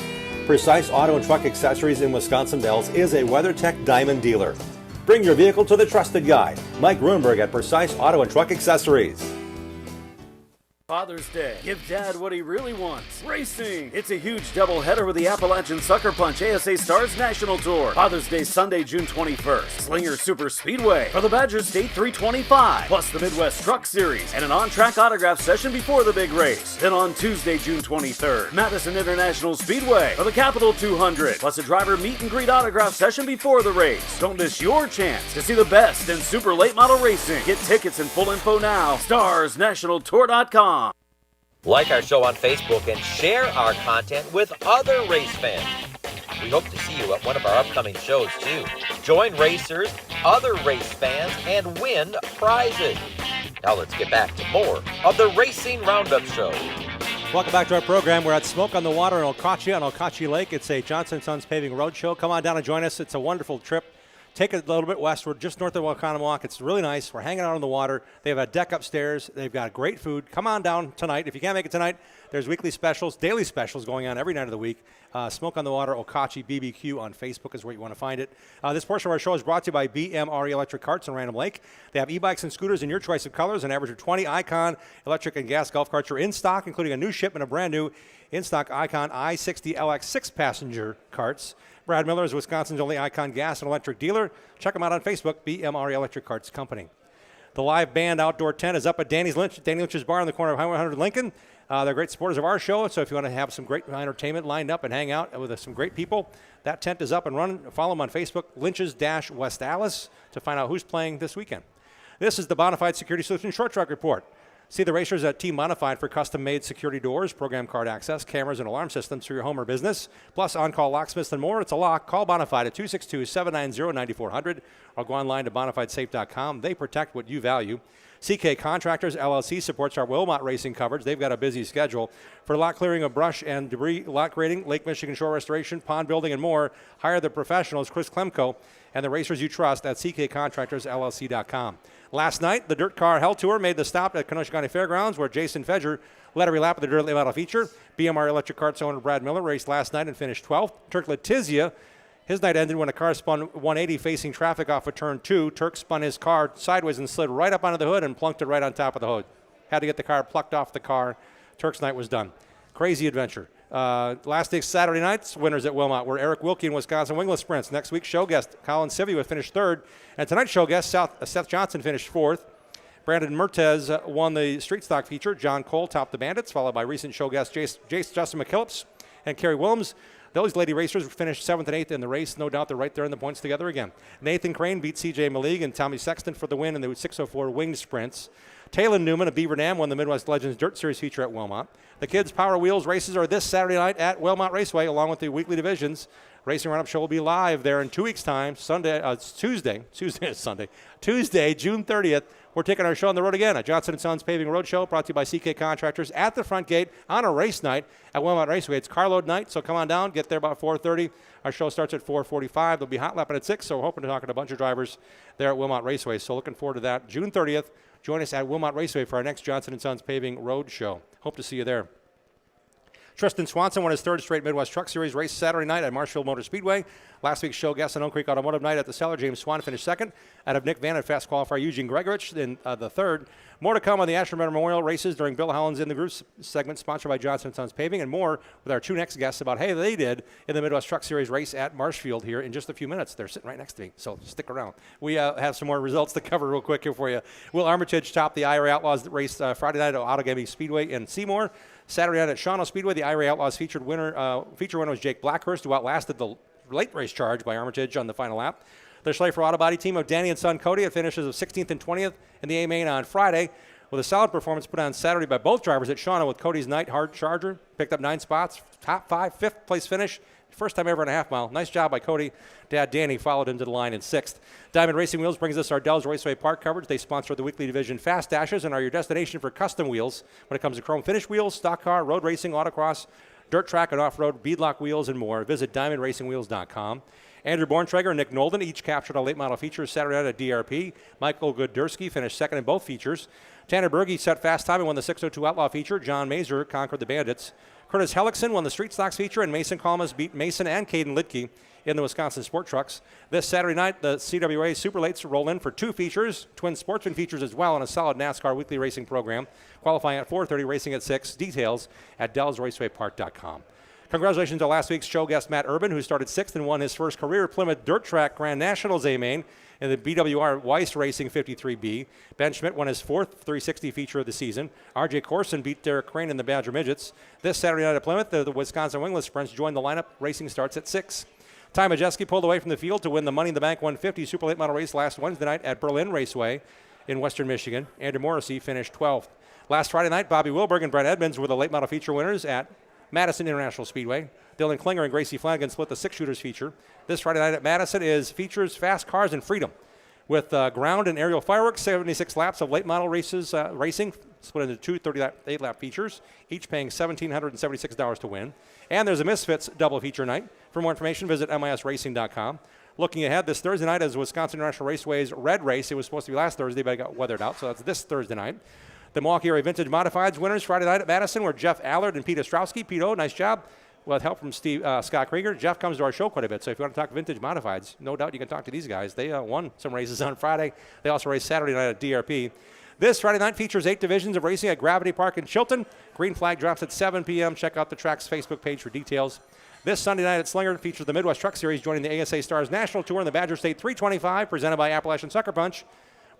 Precise Auto and Truck Accessories in Wisconsin Dells is a WeatherTech Diamond dealer. Bring your vehicle to the trusted guy, Mike Grunberg at Precise Auto and Truck Accessories. Father's Day. Give Dad what he really wants. Racing. It's a huge doubleheader with the Appalachian Sucker Punch ASA Stars National Tour. Father's Day Sunday, June 21st. Slinger Super Speedway for the Badger State 325. Plus the Midwest Truck Series and an on-track autograph session before the big race. Then on Tuesday, June 23rd, Madison International Speedway for the Capital 200. Plus a driver meet and greet autograph session before the race. Don't miss your chance to see the best in super late model racing. Get tickets and full info now. StarsNationalTour.com. Like our show on Facebook and share our content with other race fans. We hope to see you at one of our upcoming shows too. Join racers, other race fans, and win prizes. Now let's get back to more of the Racing Roundup Show. Welcome back to our program. We're at Smoke on the Water in Okauchee on Okauchee Lake. It's a Johnson & Sons Paving Road Show. Come on down and join us. It's a wonderful trip. Take it a little bit westward, just north of Waconomowoc. It's really nice. We're hanging out on the water. They have a deck upstairs. They've got great food. Come on down tonight. If you can't make it tonight, there's weekly specials, daily specials going on every night of the week. Smoke on the Water, Okauchee BBQ on Facebook is where you want to find it. This portion of our show is brought to you by BMRE Electric Carts in Random Lake. They have e-bikes and scooters in your choice of colors. An average of 20 Icon electric and gas golf carts are in stock, including a new shipment of brand new in-stock Icon i60 LX 6-passenger carts. Brad Miller is Wisconsin's only Icon gas and electric dealer. Check them out on Facebook, BMRE Electric Carts Company. The live band outdoor tent is up at Danny Lynch's Bar in the corner of Highway 100 Lincoln. They're great supporters of our show, so if you want to have some great entertainment lined up and hang out with some great people, that tent is up and running. Follow them on Facebook, Lynch's-West Allis, to find out who's playing this weekend. This is the Bonafide Security Solutions Short Track Report. See the racers at Team Bonafide for custom-made security doors, program card access, cameras, and alarm systems for your home or business, plus on-call locksmiths and more. It's a lock. Call Bonafide at 262-790-9400 or go online to bonafidesafe.com. They protect what you value. CK Contractors, LLC, supports our Wilmot racing coverage. They've got a busy schedule. For lot clearing of brush and debris, lot grading, Lake Michigan shore restoration, pond building, and more, hire the professionals, Chris Klemko, and the racers you trust at ckcontractorsllc.com. Last night, the Dirt Car Hell Tour made the stop at Kenosha County Fairgrounds, where Jason Fedger led every lap of the Dirt Late Model feature. BMR Electric Carts owner Brad Miller raced last night and finished 12th. Turk Letizia, his night ended when a car spun 180 facing traffic off of turn 2. Turk spun his car sideways and slid right up onto the hood and plunked it right on top of the hood. Had to get the car plucked off the car. Turk's night was done. Crazy adventure. Last day Saturday night's winners at Wilmot were Eric Wilkie in Wisconsin Wingless Sprints. Next week's show guest, Colin Sivy, would finish 3rd. And tonight's show guest, Seth Johnson, finished 4th. Brandon Mertez won the street stock feature. John Cole topped the Bandits, followed by recent show guests Justin McKillips and Kerry Williams. Those lady racers finished 7th and 8th in the race. No doubt they're right there in the points together again. Nathan Crane beat C.J. Malig and Tommy Sexton for the win in the 604 winged sprints. Taylor Newman of Beaver Dam won the Midwest Legends Dirt Series feature at Wilmot. The kids' Power Wheels races are this Saturday night at Wilmot Raceway, along with the weekly divisions. Racing Roundup Show will be live there in 2 weeks' time, Tuesday, June 30th. We're taking our show on the road again, a Johnson & Sons Paving Road Show brought to you by CK Contractors at the front gate on a race night at Wilmot Raceway. It's carload night, so come on down, get there about 4:30. Our show starts at 4:45. There'll be hot lapping at 6, so we're hoping to talk to a bunch of drivers there at Wilmot Raceway. So looking forward to that. June 30th, join us at Wilmot Raceway for our next Johnson & Sons Paving Road Show. Hope to see you there. Tristan Swanson won his 3rd straight Midwest Truck Series race Saturday night at Marshfield Motor Speedway. Last week's show guest on Oak Creek Automotive Night at the Cellar, James Swan, finished 2nd. Out of Nick Van and fast qualifier Eugene Gregorich in the 3rd. More to come on the Ashland Memorial races during Bill Holland's In the Groove segment, sponsored by Johnson & Sons Paving, and more with our 2 next guests about how they did in the Midwest Truck Series race at Marshfield here in just a few minutes. They're sitting right next to me, so stick around. We have some more results to cover real quick here for you. Will Armitage topped the IRA Outlaws race Friday night at Outagamie Speedway in Seymour. Saturday night at Shawano Speedway, the IRA Outlaws feature winner was Jake Blackhurst, who outlasted the late race charge by Armitage on the final lap. The Schleifer Auto Body team of Danny and Son Cody at finishes of 16th and 20th in the A-Main on Friday, with a solid performance put on Saturday by both drivers at Shawano, with Cody's Night Hard Charger picked up 9 spots, top 5, 5th place finish. First time ever in a half mile. Nice job by Cody. Dad Danny followed him to the line in 6th. Diamond Racing Wheels brings us our Dells Raceway Park coverage. They sponsor the weekly division Fast Dashes and are your destination for custom wheels when it comes to chrome finish wheels, stock car, road racing, autocross, dirt track and off-road, beadlock wheels, and more. Visit diamondracingwheels.com. Andrew Borntrager and Nick Nolden each captured a late model feature Saturday night at DRP. Michael Goodurski finished 2nd in both features. Tanner Berge set fast time and won the 602 Outlaw feature. John Mazer conquered the Bandits. Curtis Hellickson won the Street Stocks feature, and Mason Kalmas beat Mason and Caden Lidke in the Wisconsin Sport Trucks. This Saturday night, the CWA Super Lates roll in for 2 features, twin sportsman features as well, and a solid NASCAR weekly racing program. Qualifying at 4:30, racing at 6. Details at DellsRacewayPark.com. Congratulations to last week's show guest Matt Urban, who started 6th and won his first career Plymouth Dirt Track Grand Nationals A-Main in the BWR Weiss Racing 53B. Ben Schmidt won his 4th 360 feature of the season. R.J. Corson beat Derek Crane in the Badger Midgets. This Saturday night at Plymouth, the Wisconsin Wingless Sprints join the lineup. Racing starts at 6. Ty Majeski pulled away from the field to win the Money in the Bank 150 Super Late Model race last Wednesday night at Berlin Raceway in Western Michigan. Andrew Morrissey finished 12th. Last Friday night, Bobby Wilberg and Brent Edmonds were the late model feature winners at Madison International Speedway. Dylan Klinger and Gracie Flanagan split the 6-shooters feature. This Friday night at Madison is features Fast Cars and Freedom, with ground and aerial fireworks, 76 laps of late model races racing, split into 2 38-lap features, each paying $1,776 to win. And there's a Misfits double feature night. For more information, visit misracing.com. Looking ahead, this Thursday night is Wisconsin International Raceway's Red Race. It was supposed to be last Thursday, but it got weathered out, so that's this Thursday night. The Milwaukee Area Vintage Modifieds winners Friday night at Madison were Jeff Allard and Pete Ostrowski. Pete O, nice job. With help from Scott Krieger. Jeff comes to our show quite a bit, so if you want to talk vintage modifieds, no doubt you can talk to these guys. They won some races on Friday. They also raced Saturday night at DRP. This Friday night features 8 divisions of racing at Gravity Park in Chilton. Green flag drops at 7 p.m. Check out the track's Facebook page for details. This Sunday night at Slinger features the Midwest Truck Series joining the ASA Stars National Tour in the Badger State 325, presented by Appalachian Sucker Punch.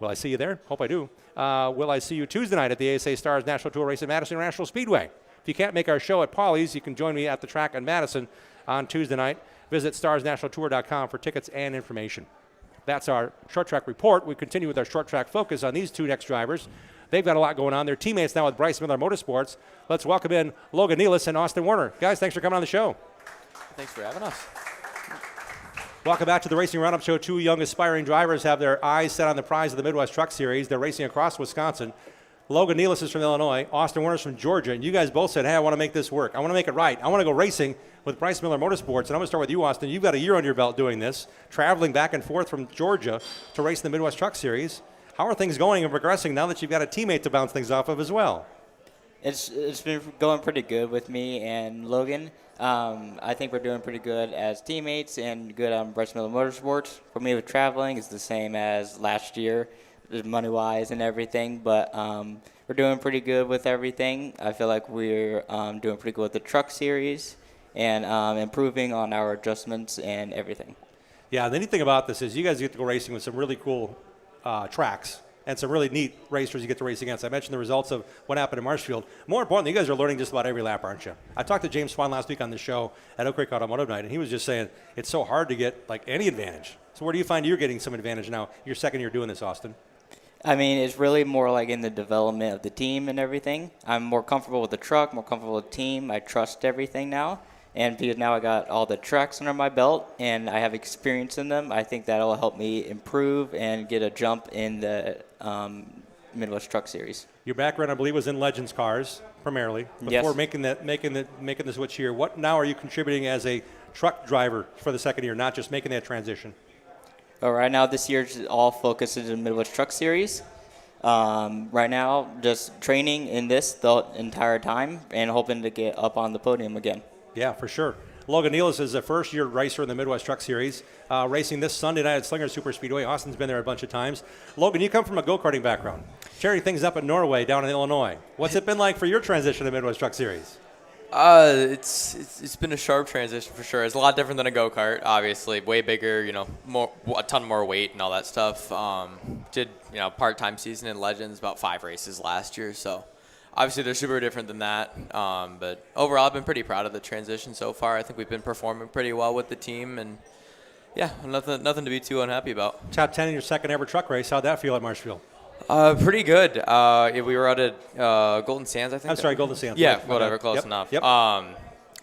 Will I see you there? Hope I do. Will I see you Tuesday night at the ASA Stars National Tour race at Madison International Speedway? If you can't make our show at Pauley's, you can join me at the track in Madison on Tuesday night. Visit starsnationaltour.com for tickets and information. That's our short track report. We continue with our short track focus on these 2 next drivers. They've got a lot going on. They're teammates now with Bryce Miller Motorsports. Let's welcome in Logan Nealis and Austin Warner. Guys, thanks for coming on the show. Thanks for having us. Welcome back to the Racing Roundup Show. 2 young aspiring drivers have their eyes set on the prize of the Midwest Truck Series. They're racing across Wisconsin. Logan Nealis is from Illinois. Austin Warner is from Georgia. And you guys both said, hey, I want to make this work. I want to make it right. I want to go racing with Bryce Miller Motorsports. And I'm going to start with you, Austin. You've got a year on your belt doing this, traveling back and forth from Georgia to race in the Midwest Truck Series. How are things going and progressing now that you've got a teammate to bounce things off of as well? It's been going pretty good with me and Logan. I think we're doing pretty good as teammates and good on Bryce Miller Motorsports. For me with traveling, it's the same as last year, money-wise and everything. But we're doing pretty good with everything. I feel like we're doing pretty good with the truck series and improving on our adjustments and everything. Yeah, the neat thing about this is you guys get to go racing with some really cool tracks and some really neat racers you get to race against. I mentioned the results of what happened in Marshfield. More importantly, you guys are learning just about every lap, aren't you? I talked to James Swan last week on the show at Oak Creek Automotive Night, and he was just saying it's so hard to get like any advantage. So where do you find you're getting some advantage now? Your second year doing this, Austin. I mean, it's really more like in the development of the team and everything. I'm more comfortable with the truck, more comfortable with the team. I trust everything now. And because now I got all the tracks under my belt and I have experience in them, I think that'll help me improve and get a jump in the Midwest Truck Series. Your background, I believe, was in Legends cars primarily before Yes. making the switch here. What now are you contributing as a truck driver for the second year, not just making that transition? Right now, this year's all focused in the Midwest Truck Series. Right now, just training in this the entire time and hoping to get up on the podium again. Yeah, for sure. Logan Nealis is a first-year racer in the Midwest Truck Series, racing this Sunday night at Slinger Super Speedway. Austin's been there a bunch of times. Logan, you come from a go-karting background. Tearing things up in Norway, down in Illinois. What's it been like for your transition to the Midwest Truck Series? It's been a sharp transition for sure. It's a lot different than a go-kart, obviously. Way bigger, a ton more weight and all that stuff. Did, part-time season in Legends, about 5 races last year, so obviously they're super different than that. But overall, I've been pretty proud of the transition so far. I think we've been performing pretty well with the team, and yeah, nothing to be too unhappy about. Top 10 in your second ever truck race. How'd that feel at Marshfield? Pretty good. We were out at Golden Sands, I think. I'm sorry, Golden Sands. Yeah, Right. whatever, close Yep. enough. Yep.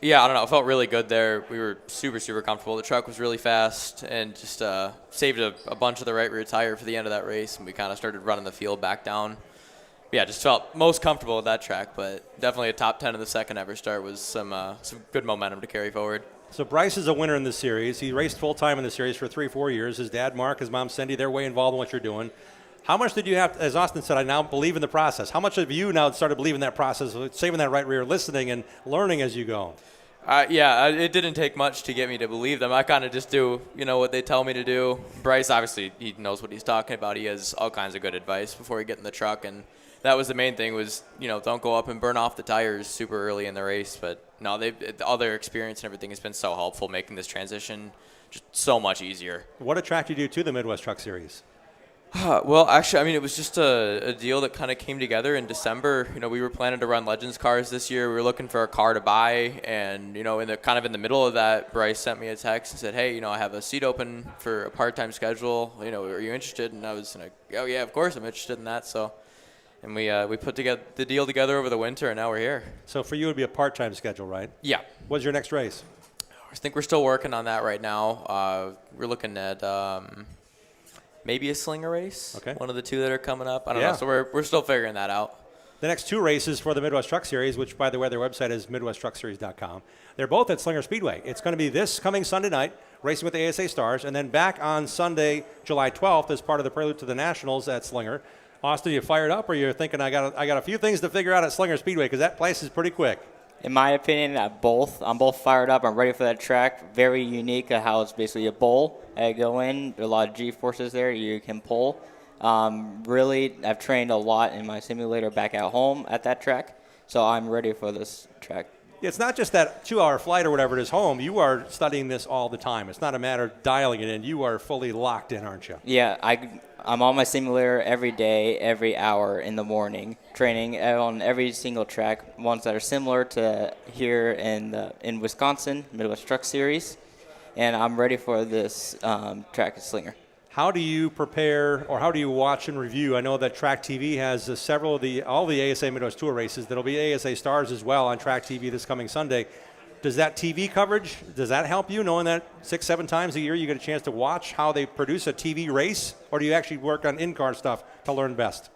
Yeah, I don't know. It felt really good there. We were super, super comfortable. The truck was really fast and just saved a bunch of the right rear tire for the end of that race, and we kind of started running the field back down. Yeah, just felt most comfortable with that track, but definitely a top 10 of the second ever start was some good momentum to carry forward. So Bryce is a winner in this series. He raced full-time in the series for 3-4 years. His dad, Mark, his mom, Cindy, they're way involved in what you're doing. How much did you have, as Austin said, I now believe in the process. How much have you now started believing that process, saving that right rear, listening and learning as you go? It didn't take much to get me to believe them. I kind of just do, what they tell me to do. Bryce, obviously, he knows what he's talking about. He has all kinds of good advice before we get in the truck, and that was the main thing was, don't go up and burn off the tires super early in the race. But no, all their experience and everything has been so helpful, making this transition just so much easier. What attracted you to the Midwest Truck Series? Well, actually, it was just a deal that kind of came together in December. We were planning to run Legends cars this year. We were looking for a car to buy, and in the middle of that, Bryce sent me a text and said, "Hey, I have a seat open for a part-time schedule. Are you interested?" And I was like, "Oh yeah, of course I'm interested in that." So, and we put together the deal together over the winter, and now we're here. So for you, it would be a part-time schedule, right? Yeah. What's your next race? I think we're still working on that right now. We're looking at. Maybe a slinger race. Okay. One of the two that are coming up. I don't know. So we're still figuring that out. The next two races for the Midwest Truck Series, which, by the way, their website is MidwestTruckSeries.com. They're both at Slinger Speedway. It's going to be this coming Sunday night, racing with the ASA Stars, and then back on Sunday, July 12th, as part of the prelude to the Nationals at Slinger. Austin, you fired up, or you're thinking I got a few things to figure out at Slinger Speedway because that place is pretty quick? In my opinion, I'm both fired up. I'm ready for that track. Very unique how it's basically a bowl. I go in, there are a lot of G-forces there you can pull. Really, I've trained a lot in my simulator back at home at that track, so I'm ready for this track. It's not just that 2-hour flight or whatever it is home. You are studying this all the time. It's not a matter of dialing it in. You are fully locked in, aren't you? Yeah, I'm on my simulator every day, every hour in the morning, training on every single track, ones that are similar to here in Wisconsin, Midwest Truck Series, and I'm ready for this track at Slinger. How do you prepare, or how do you watch and review? I know that Track TV has all the ASA Midwest Tour races. There'll be ASA Stars as well on Track TV this coming Sunday. Does that TV coverage, does that help you, knowing that 6-7 times a year you get a chance to watch how they produce a TV race, or do you actually work on in-car stuff to learn best?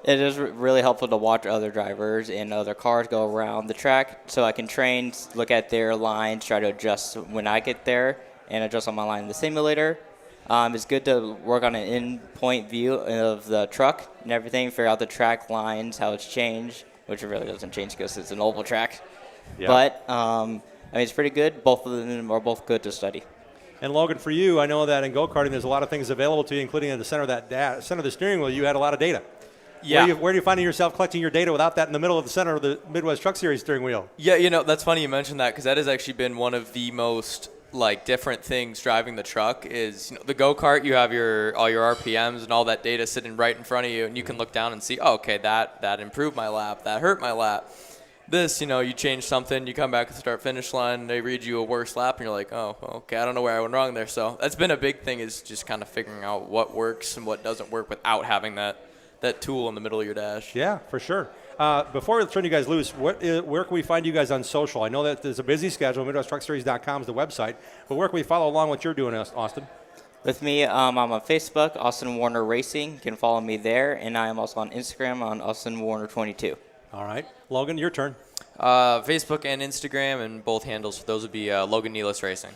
It is really helpful to watch other drivers and other cars go around the track so I can train, look at their lines, try to adjust when I get there, and adjust on my line in the simulator. It's good to work on an in-point view of the truck and everything, figure out the track lines, how it's changed, which it really doesn't change because it's an oval track. Yeah. But, it's pretty good. Both of them are both good to study. And Logan, for you, I know that in go-karting there's a lot of things available to you, including in the center of center of the steering wheel, you had a lot of data. Yeah. Where do you find yourself collecting your data without that in the middle of the center of the Midwest Truck Series steering wheel? Yeah, that's funny you mentioned that because that has actually been one of the most different things driving the truck is the go-kart. You have all your RPMs and all that data sitting right in front of you, and you can look down and see, that improved my lap, that hurt my lap. This, you change something, you come back to the start-finish line, they read you a worse lap, and you're like, oh, okay, I don't know where I went wrong there. So that's been a big thing is just kind of figuring out what works and what doesn't work without having that tool in the middle of your dash. Yeah, for sure. Before we turn you guys loose, where can we find you guys on social? I know that there's a busy schedule. MidwestTruckSeries.com is the website. But where can we follow along what you're doing, Austin? With me, I'm on Facebook, Austin Warner Racing. You can follow me there. And I am also on Instagram on Austin Warner 22. All right. Logan, your turn. Facebook and Instagram, and both handles. Those would be Logan Nealis Racing.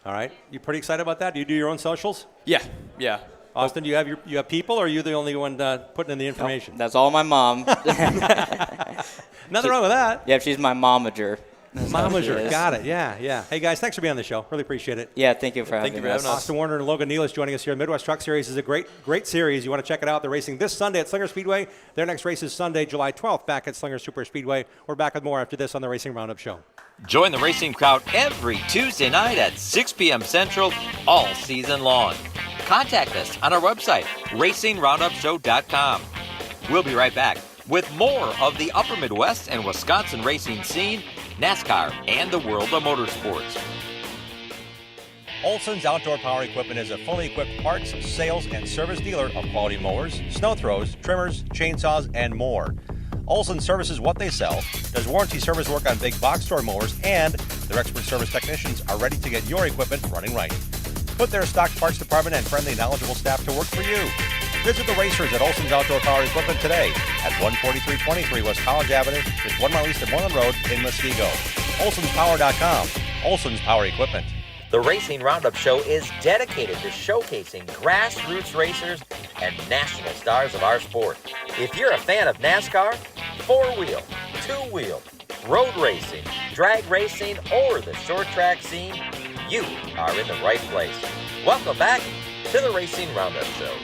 All right. You pretty excited about that? Do you do your own socials? Yeah. Austin, do you have people, or are you the only one putting in the information? Nope, that's all my mom. Nothing wrong with that. Yeah, she's my momager. Momager, got it. Yeah. Hey guys, thanks for being on the show. Really appreciate it. Yeah, thank you for having us. Austin Warner and Logan Nealis joining us here. Midwest Truck Series is a great series. You want to check it out. They're racing this Sunday at Slinger Speedway. Their next race is Sunday, July 12th, back at Slinger Super Speedway. We're back with more after this on the Racing Roundup Show. Join the racing crowd every Tuesday night at 6 p.m. Central all season long. Contact us on our website, racingroundupshow.com. We'll be right back with more of the Upper Midwest and Wisconsin racing scene, NASCAR, and the world of motorsports. Olson's Outdoor Power Equipment is a fully equipped parts, sales, and service dealer of quality mowers, snow throws, trimmers, chainsaws, and more. Olson services what they sell, does warranty service work on big box store mowers, and their expert service technicians are ready to get your equipment running right. Put their stock parts department and friendly, knowledgeable staff to work for you. Visit the racers at Olson's Outdoor Power Equipment today at 14323 West College Avenue, just 1 mile east of Moreland Road in Muskego. Olson'sPower.com. Olson's Power Equipment. The Racing Roundup Show is dedicated to showcasing grassroots racers and national stars of our sport. If you're a fan of NASCAR, four-wheel, two-wheel, road racing, drag racing, or the short track scene, you are in the right place. Welcome back to the Racing Roundup Show.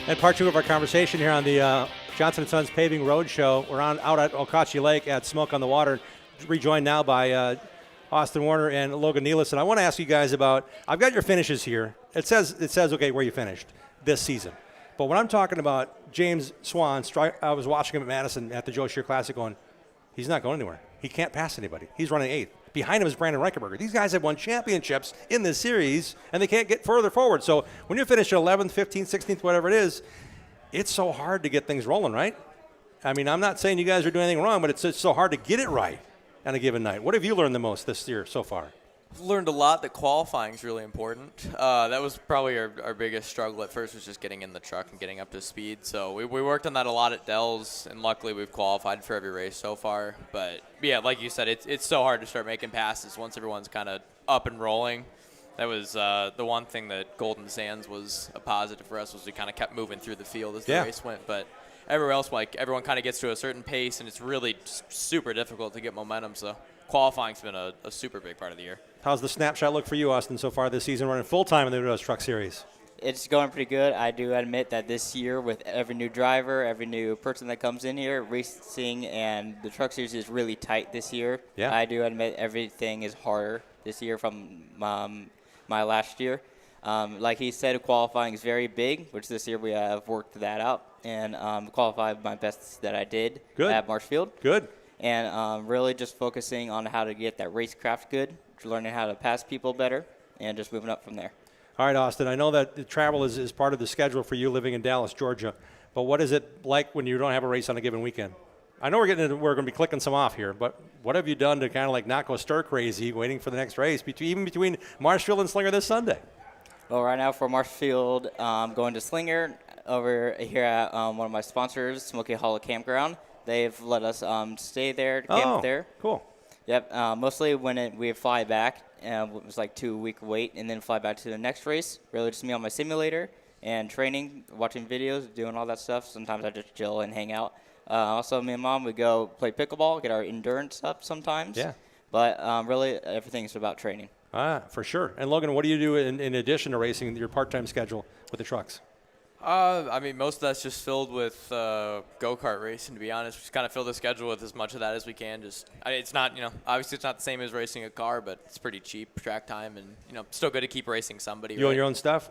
And part two of our conversation here on the Johnson & Sons Paving Road Show. We're out at Okauchee Lake at Smoke on the Water, rejoined now by Austin Warner and Logan Nealis. And I want to ask you guys about, I've got your finishes here. It says okay, where you finished this season. But when I'm talking about James Swan, I was watching him at Madison at the Joe Shear Classic going, he's not going anywhere. He can't pass anybody. He's running 8th. Behind him is Brandon Reichenberger. These guys have won championships in this series, and they can't get further forward. So when you finish 11th, 15th, 16th, whatever it is, it's so hard to get things rolling, right? I mean, I'm not saying you guys are doing anything wrong, but it's so hard to get it right on a given night. What have you learned the most this year so far? I've learned a lot that qualifying is really important. That was probably our biggest struggle at first, was just getting in the truck and getting up to speed. So we worked on that a lot at Dells, and luckily we've qualified for every race so far. But, yeah, like you said, it's so hard to start making passes once everyone's kind of up and rolling. That was the one thing that Golden Sands was a positive for us, was we kind of kept moving through the field as the race went. But everywhere else, everyone kind of gets to a certain pace, and it's really super difficult to get momentum. So qualifying's been a super big part of the year. How's the snapshot look for you, Austin, so far this season, running full-time in the Midwest Truck Series? It's going pretty good. I do admit that this year, with every new driver, every new person that comes in here, racing and the Truck Series is really tight this year. Yeah. I do admit everything is harder this year from my last year. Like he said, qualifying is very big, which this year we have worked that out and qualified my best that I did at Marshfield. Good. And really just focusing on how to get that racecraft good, learning how to pass people better, and just moving up from there. All right, Austin, I know that the travel is part of the schedule for you living in Dallas, Georgia, but what is it like when you don't have a race on a given weekend? I know we're going to be clicking some off here, but what have you done to kind of like not go stir crazy waiting for the next race, even between Marshfield and Slinger this Sunday? Well, right now for Marshfield, I'm going to Slinger over here at one of my sponsors, Smoky Hollow Campground. They've let us stay there, camp there. Cool. Yep. Mostly when we fly back, it was like 2-week wait, and then fly back to the next race. Really just me on my simulator and training, watching videos, doing all that stuff. Sometimes I just chill and hang out. Also, me and Mom would go play pickleball, get our endurance up sometimes. Yeah. But really, everything's about training. For sure. And Logan, what do you do in addition to racing, your part-time schedule with the trucks? I mean, most of that's just filled with go-kart racing, to be honest. Just kind of fill the schedule with as much of that as we can. It's not, obviously it's not the same as racing a car, but it's pretty cheap track time, and, still good to keep racing somebody. You own your own stuff?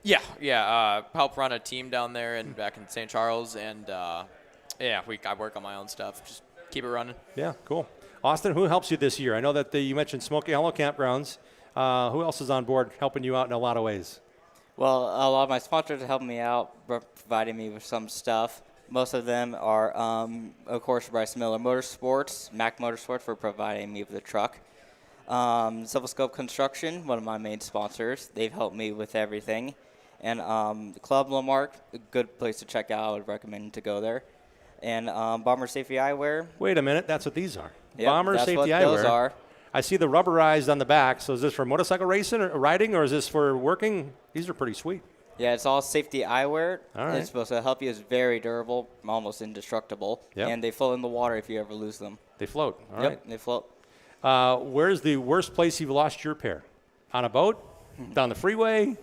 Yeah. Help run a team down there and back in St. Charles, and, I work on my own stuff. Just keep it running. Yeah, cool. Austin, who helps you this year? I know that you mentioned Smoky Hollow Campgrounds. Who else is on board helping you out in a lot of ways? Well, a lot of my sponsors are helping me out, providing me with some stuff. Most of them are, of course, Bryce Miller Motorsports, Mac Motorsports for providing me with a truck. Civil Scope Construction, one of my main sponsors. They've helped me with everything. And Club Lamarck, a good place to check out. I would recommend to go there. And Bomber Safety Eyewear. Wait a minute, that's what these are. Yep, Bomber Safety Eyewear. Those are. I see the rubberized on the back. So is this for motorcycle racing or riding, or is this for working? These are pretty sweet. Yeah, it's all safety eyewear. All right. It's supposed to help you. It's very durable, almost indestructible. Yep. And they float in the water if you ever lose them. They float. All yep, right. They float. Where's the worst place you've lost your pair? On a boat? Down the freeway?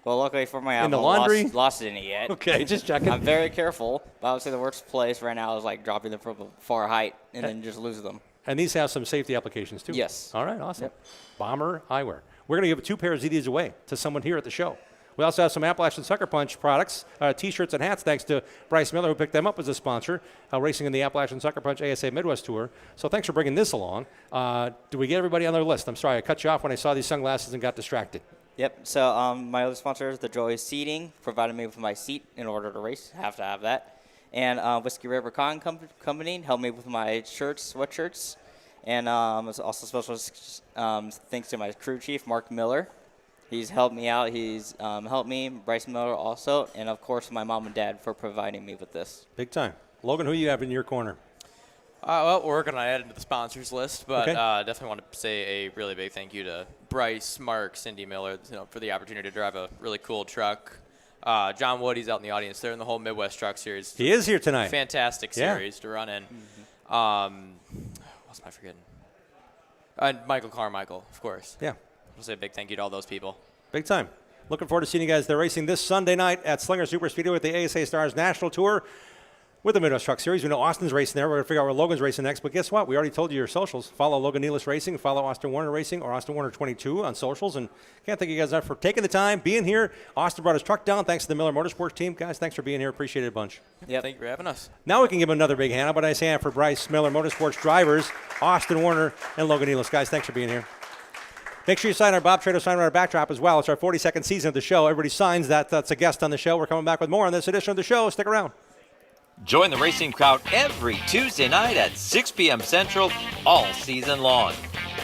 Well, luckily for me, I in the haven't laundry? lost any yet. Okay, just checking. I'm very careful, but I would say the worst place right now is like dropping them from a far height and then just losing them. And these have some safety applications, too? Yes. All right, awesome. Yep. Bomber Eyewear. We're going to give 2 pairs of these away to someone here at the show. We also have some Appalachian Sucker Punch products, T-shirts and hats, thanks to Bryce Miller, who picked them up as a sponsor, racing in the Appalachian Sucker Punch ASA Midwest Tour. So thanks for bringing this along. Do we get everybody on their list? I'm sorry, I cut you off when I saw these sunglasses and got distracted. Yep. So my other sponsor is the Joy Seating, provided me with my seat in order to race. Have to have that. And Whiskey River Con Company helped me with my shirts, sweatshirts. And also special thanks to my crew chief, Mark Miller. He's helped me out. He's helped me, Bryce Miller also, and, of course, my mom and dad for providing me with this. Big time. Logan, who you have in your corner? Well, we're working on adding to the sponsors list, but Okay. Definitely want to say a really big thank you to Bryce, Mark, Cindy Miller, for the opportunity to drive a really cool truck. John Wood, he's out in the audience there in the whole Midwest Truck Series. He is here tonight. Fantastic series to run in. What's am I forgetting? Michael Carmichael, of course. Yeah. I'll say a big thank you to all those people. Big time. Looking forward to seeing you guys. They're racing this Sunday night at Slinger Superspeedway with the ASA Stars National Tour with the Midwest Truck Series. We know Austin's racing there. We're going to figure out where Logan's racing next. But guess what? We already told you your socials. Follow Logan Nealis Racing. Follow Austin Warner Racing or Austin Warner 22 on socials. And can't thank you guys enough for taking the time, being here. Austin brought his truck down. Thanks to the Miller Motorsports team. Guys, thanks for being here. Appreciate it a bunch. Yeah, thank you for having us. Now we can give him another big hand. How about I say hand for Bryce Miller Motorsports drivers, Austin Warner, and Logan Nealis. Guys, thanks for being here. Make sure you sign our Bob Trader sign on our backdrop as well. It's our 42nd season of the show. Everybody signs that. That's a guest on the show. We're coming back with more on this edition of the show. Stick around. Join the racing crowd every Tuesday night at 6 p.m. Central all season long.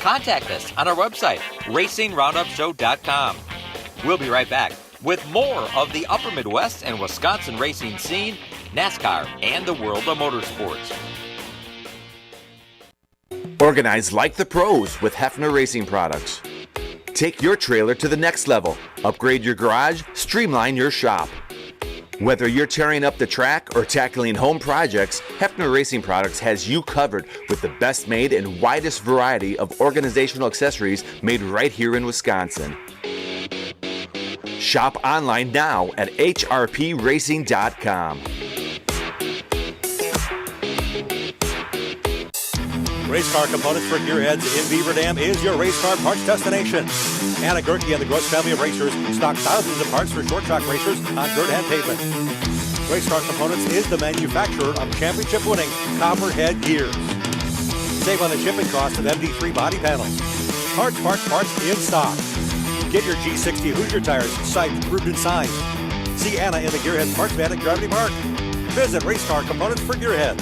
Contact us on our website, RacingRoundUpShow.com. We'll be right back with more of the Upper Midwest and Wisconsin racing scene, NASCAR, and the world of motorsports. Organize like the pros with Hefner Racing Products. Take your trailer to the next level. Upgrade your garage, streamline your shop. Whether you're tearing up the track or tackling home projects, Hefner Racing Products has you covered with the best made and widest variety of organizational accessories made right here in Wisconsin. Shop online now at hrpracing.com. Race car components for gearheads in Beaver Dam is your race car parts destination. Anna Gerke and the Gross family of racers stock thousands of parts for short track racers on dirt and pavement. Race car components is the manufacturer of championship-winning Copperhead gears. Save on the shipping cost of MD3 body panels. Parts in stock. Get your G60 Hoosier tires siped, proved, and signed. See Anna in the Gearheads Parts Van at Gravity Park. Visit Race Car Components for Gearheads.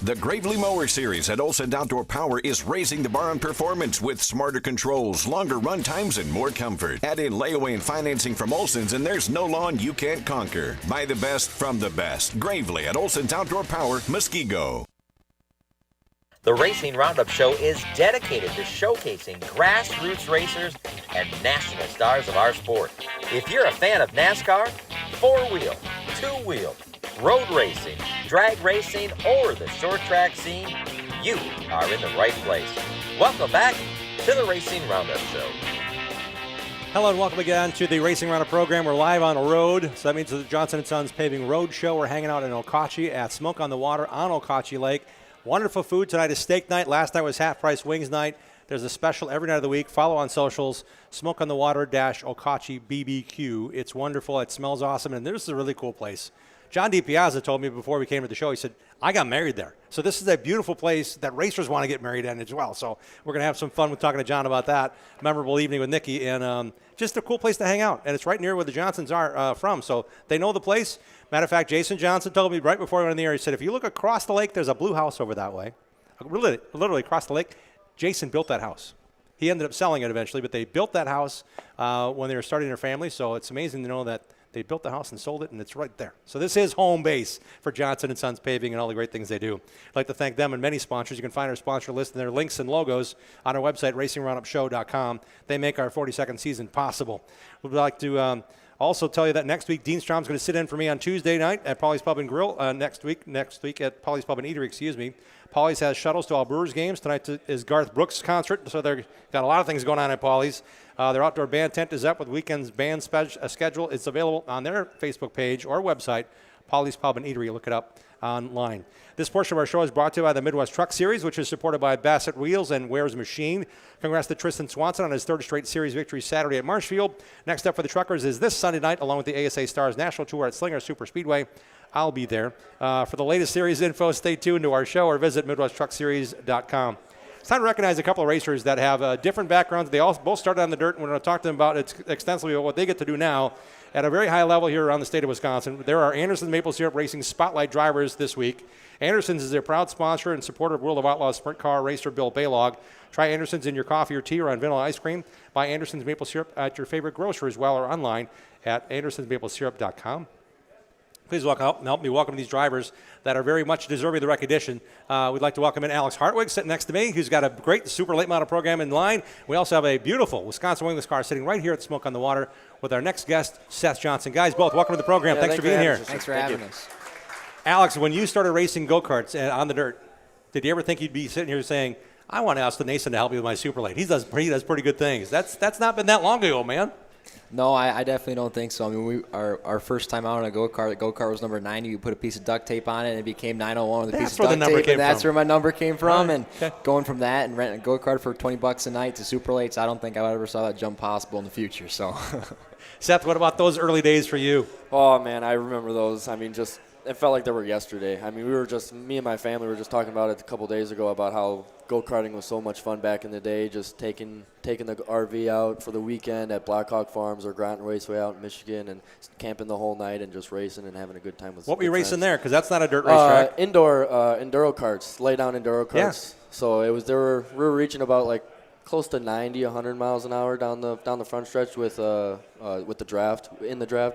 The Gravely Mower Series at Olson Outdoor Power is raising the bar on performance with smarter controls, longer run times, and more comfort. Add in layaway and financing from Olson's, and there's no lawn you can't conquer. Buy the best from the best. Gravely at Olson's Outdoor Power, Muskego. The Racing Roundup Show is dedicated to showcasing grassroots racers and national stars of our sport. If you're a fan of NASCAR, four-wheel, two-wheel, road racing, drag racing, or the short track scene, you are in the right place. Welcome back to the Racing Roundup Show. Hello and welcome again to the Racing Roundup program. We're live on a road, so that means the Johnson & Sons Paving Road Show. We're hanging out in Okauchee at Smoke on the Water on Okauchee Lake. Wonderful food. Tonight is steak night. Last night was half-price wings night. There's a special every night of the week. Follow on socials, Smoke on the Water Okauchee BBQ. It's wonderful. It smells awesome, and this is a really cool place. John DiPiazza told me before we came to the show, he said, I got married there. So this is a beautiful place that racers want to get married in as well. So we're going to have some fun with talking to John about that. Memorable evening with Nikki, and just a cool place to hang out. And it's right near where the Johnsons are from, so they know the place. Matter of fact, Jason Johnson told me right before we went in the air, he said, if you look across the lake, there's a blue house over that way. Literally across the lake. Jason built that house. He ended up selling it eventually, but they built that house when they were starting their family, so it's amazing to know that they built the house and sold it, and it's right there. So this is home base for Johnson & Sons Paving and all the great things they do. I'd like to thank them and many sponsors. You can find our sponsor list and their links and logos on our website, RacingRoundUpShow.com. They make our 42nd season possible. We'd like to also tell you that next week, Dean Strom's going to sit in for me on Tuesday night at Polly's Pub and Grill. Next week at Polly's Pub and Eatery, Polly's has shuttles to all Brewers games. Tonight is Garth Brooks' concert, so they've got a lot of things going on at Polly's. Their outdoor band tent is up with weekends band schedule. It's available on their Facebook page or website, Polly's Pub and Eatery. Look it up online. This portion of our show is brought to you by the Midwest Truck Series, which is supported by Bassett Wheels and Ware's Machine. Congrats to Tristan Swanson on his third straight series victory Saturday at Marshfield. Next up for the Truckers is this Sunday night, along with the ASA Stars National Tour at Slinger Super Speedway. I'll be there. For the latest series info, stay tuned to our show or visit MidwestTruckSeries.com. It's time to recognize a couple of racers that have different backgrounds. They all both started on the dirt, and we're going to talk to them about it extensively about what they get to do now at a very high level here around the state of Wisconsin. There are Anderson's Maple Syrup Racing Spotlight drivers this week. Anderson's is their proud sponsor and supporter of World of Outlaws sprint car racer Bill Baylog. Try Anderson's in your coffee or tea or on vanilla ice cream. Buy Anderson's Maple Syrup at your favorite grocer as well or online at andersonsmaplesyrup.com. please help me welcome these drivers that are very much deserving of the recognition. We'd like to welcome in Alex Hartwig sitting next to me, who's got a great super late model program in line. We also have a beautiful Wisconsin wingless car sitting right here at Smoke on the Water with our next guest, Seth Johnson. Guys, both welcome to the program. Thanks for being here. Thanks for having us. Alex, when you started racing go-karts on the dirt, did you ever think you'd be sitting here saying, I want Austin Nason to help me with my super late? He does pretty good things. That's not been that long ago, man. No, I definitely don't think so. I mean, our first time out on a go-kart, the go-kart was number 90. You put a piece of duct tape on it, and it became 901 with a piece of duct tape. And that's where my number came from. And going from that and renting a go-kart for $20 a night to super lates, I don't think I ever saw that jump possible in the future. So, Seth, what about those early days for you? Oh, man, I remember those. I mean, just it felt like they were yesterday. I mean, me and my family were just talking about it a couple days ago about how go-karting was so much fun back in the day, just taking the RV out for the weekend at Blackhawk Farms or Groton Raceway out in Michigan and camping the whole night and just racing and having a good time with What were you good racing friends. there? Because that's not a dirt race track. Indoor enduro karts, lay-down enduro karts. Yeah. So we were reaching about like close to 90, 100 miles an hour down the front stretch with the draft,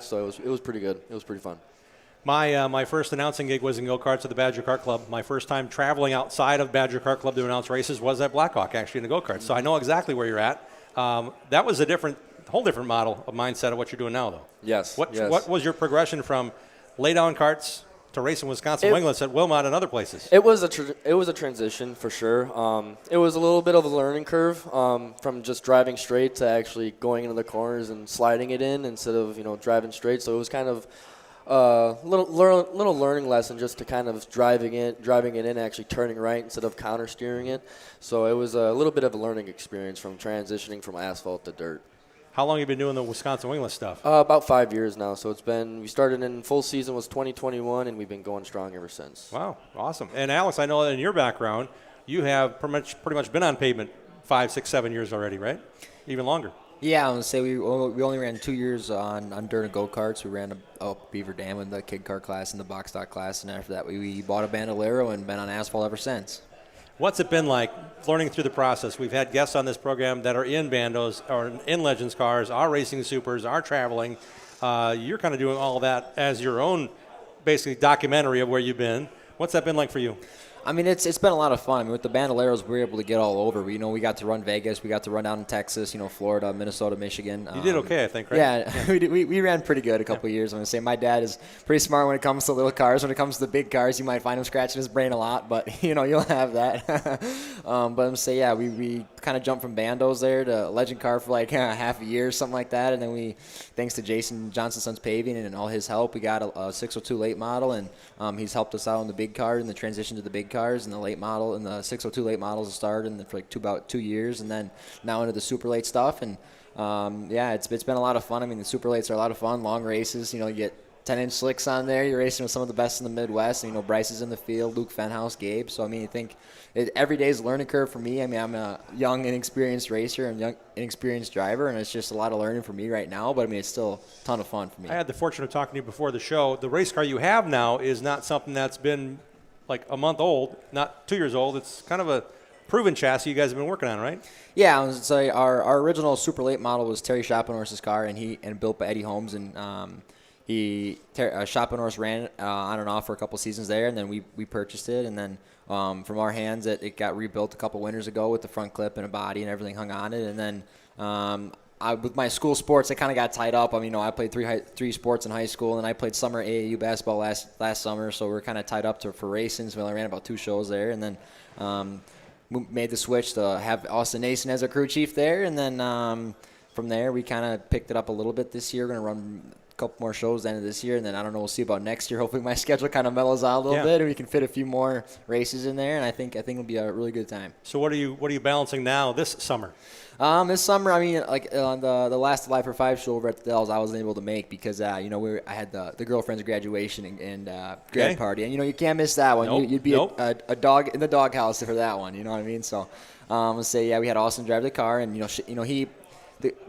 so it was pretty good. It was pretty fun. My first announcing gig was in go-karts at the Badger Kart Club. My first time traveling outside of Badger Kart Club to announce races was at Blackhawk, actually, in a go-kart. So I know exactly where you're at. That was a whole different model of mindset of what you're doing now, though. Yes. What was your progression from lay-down karts to racing Wisconsin winglets at Wilmot and other places? It was a transition for sure. It was a little bit of a learning curve from just driving straight to actually going into the corners and sliding it in instead of driving straight. So it was kind of little learning lesson just to kind of driving it in, actually turning right instead of counter steering it. So it was a little bit of a learning experience from transitioning from asphalt to dirt. How long have you been doing the Wisconsin wingless stuff? About 5 years now. So we started in full season was 2021, and we've been going strong ever since. Wow, awesome. And Alex, I know that in your background, you have pretty much been on pavement 5, 6, 7 years already, right? Even longer. Yeah, I would say we only ran 2 years on dirt and go-karts. We ran up Beaver Dam in the kid car class and the box stock class, and after that we bought a Bandolero and been on asphalt ever since. What's it been like learning through the process? We've had guests on this program that are in bandos or in Legends cars, are racing supers, are traveling. You're kind of doing all that as your own, basically, documentary of where you've been. What's that been like for you? I mean, it's been a lot of fun. I mean, with the Bandoleros, we were able to get all over. We got to run Vegas. We got to run down in Texas, Florida, Minnesota, Michigan. You did okay, I think, right? Yeah. we ran pretty good a couple of years. I'm going to say my dad is pretty smart when it comes to little cars. When it comes to the big cars, you might find him scratching his brain a lot, but, you'll have that. But I'm going to say, we kind of jumped from bandos there to legend car for like half a year, something like that. And then thanks to Jason Johnson Sons Paving and all his help, we got a 602 late model, and he's helped us out in the big car and the transition to the big cars and the late model, and the 602 late models started for like about 2 years, and then now into the super late stuff. And it's been a lot of fun. I mean, the super lates are a lot of fun, long races. You get 10-inch slicks on there. You're racing with some of the best in the Midwest. And, Bryce is in the field, Luke Fenhouse, Gabe. So, I mean, I think every day is a learning curve for me. I mean, I'm a young, inexperienced racer and young, inexperienced driver, and it's just a lot of learning for me right now. But, I mean, it's still a ton of fun for me. I had the fortune of talking to you before the show. The race car you have now is not something that's been like a month old, not 2 years old. It's kind of a proven chassis you guys have been working on, right? Yeah, I was going to say our original super late model was Terry Schopenhorst's car, and built by Eddie Holmes, and Schopenhorst ran it on and off for a couple seasons there, and then we purchased it, and then from our hands it got rebuilt a couple winters ago with the front clip and a body and everything hung on it, and then with my school sports, I kind of got tied up. I mean, I played three sports in high school, and I played summer AAU basketball last summer, so we're kind of tied up for racing. So we only ran about 2 shows there, and then made the switch to have Austin Nason as our crew chief there, and then from there we kind of picked it up a little bit this year. We're going to run a couple more shows the end of this year, and then I don't know, we'll see about next year. Hopefully my schedule kind of mellows out a little bit, and we can fit a few more races in there, and I think it'll be a really good time. So what are you balancing now this summer? This summer, I mean, like on the last Life for 5 show over at the Dells, I wasn't able to make because I had the girlfriend's graduation and grad party, and you can't miss that one. Nope. You'd be a dog in the doghouse for that one. You know what I mean? So, let's say we had Austin drive the car, and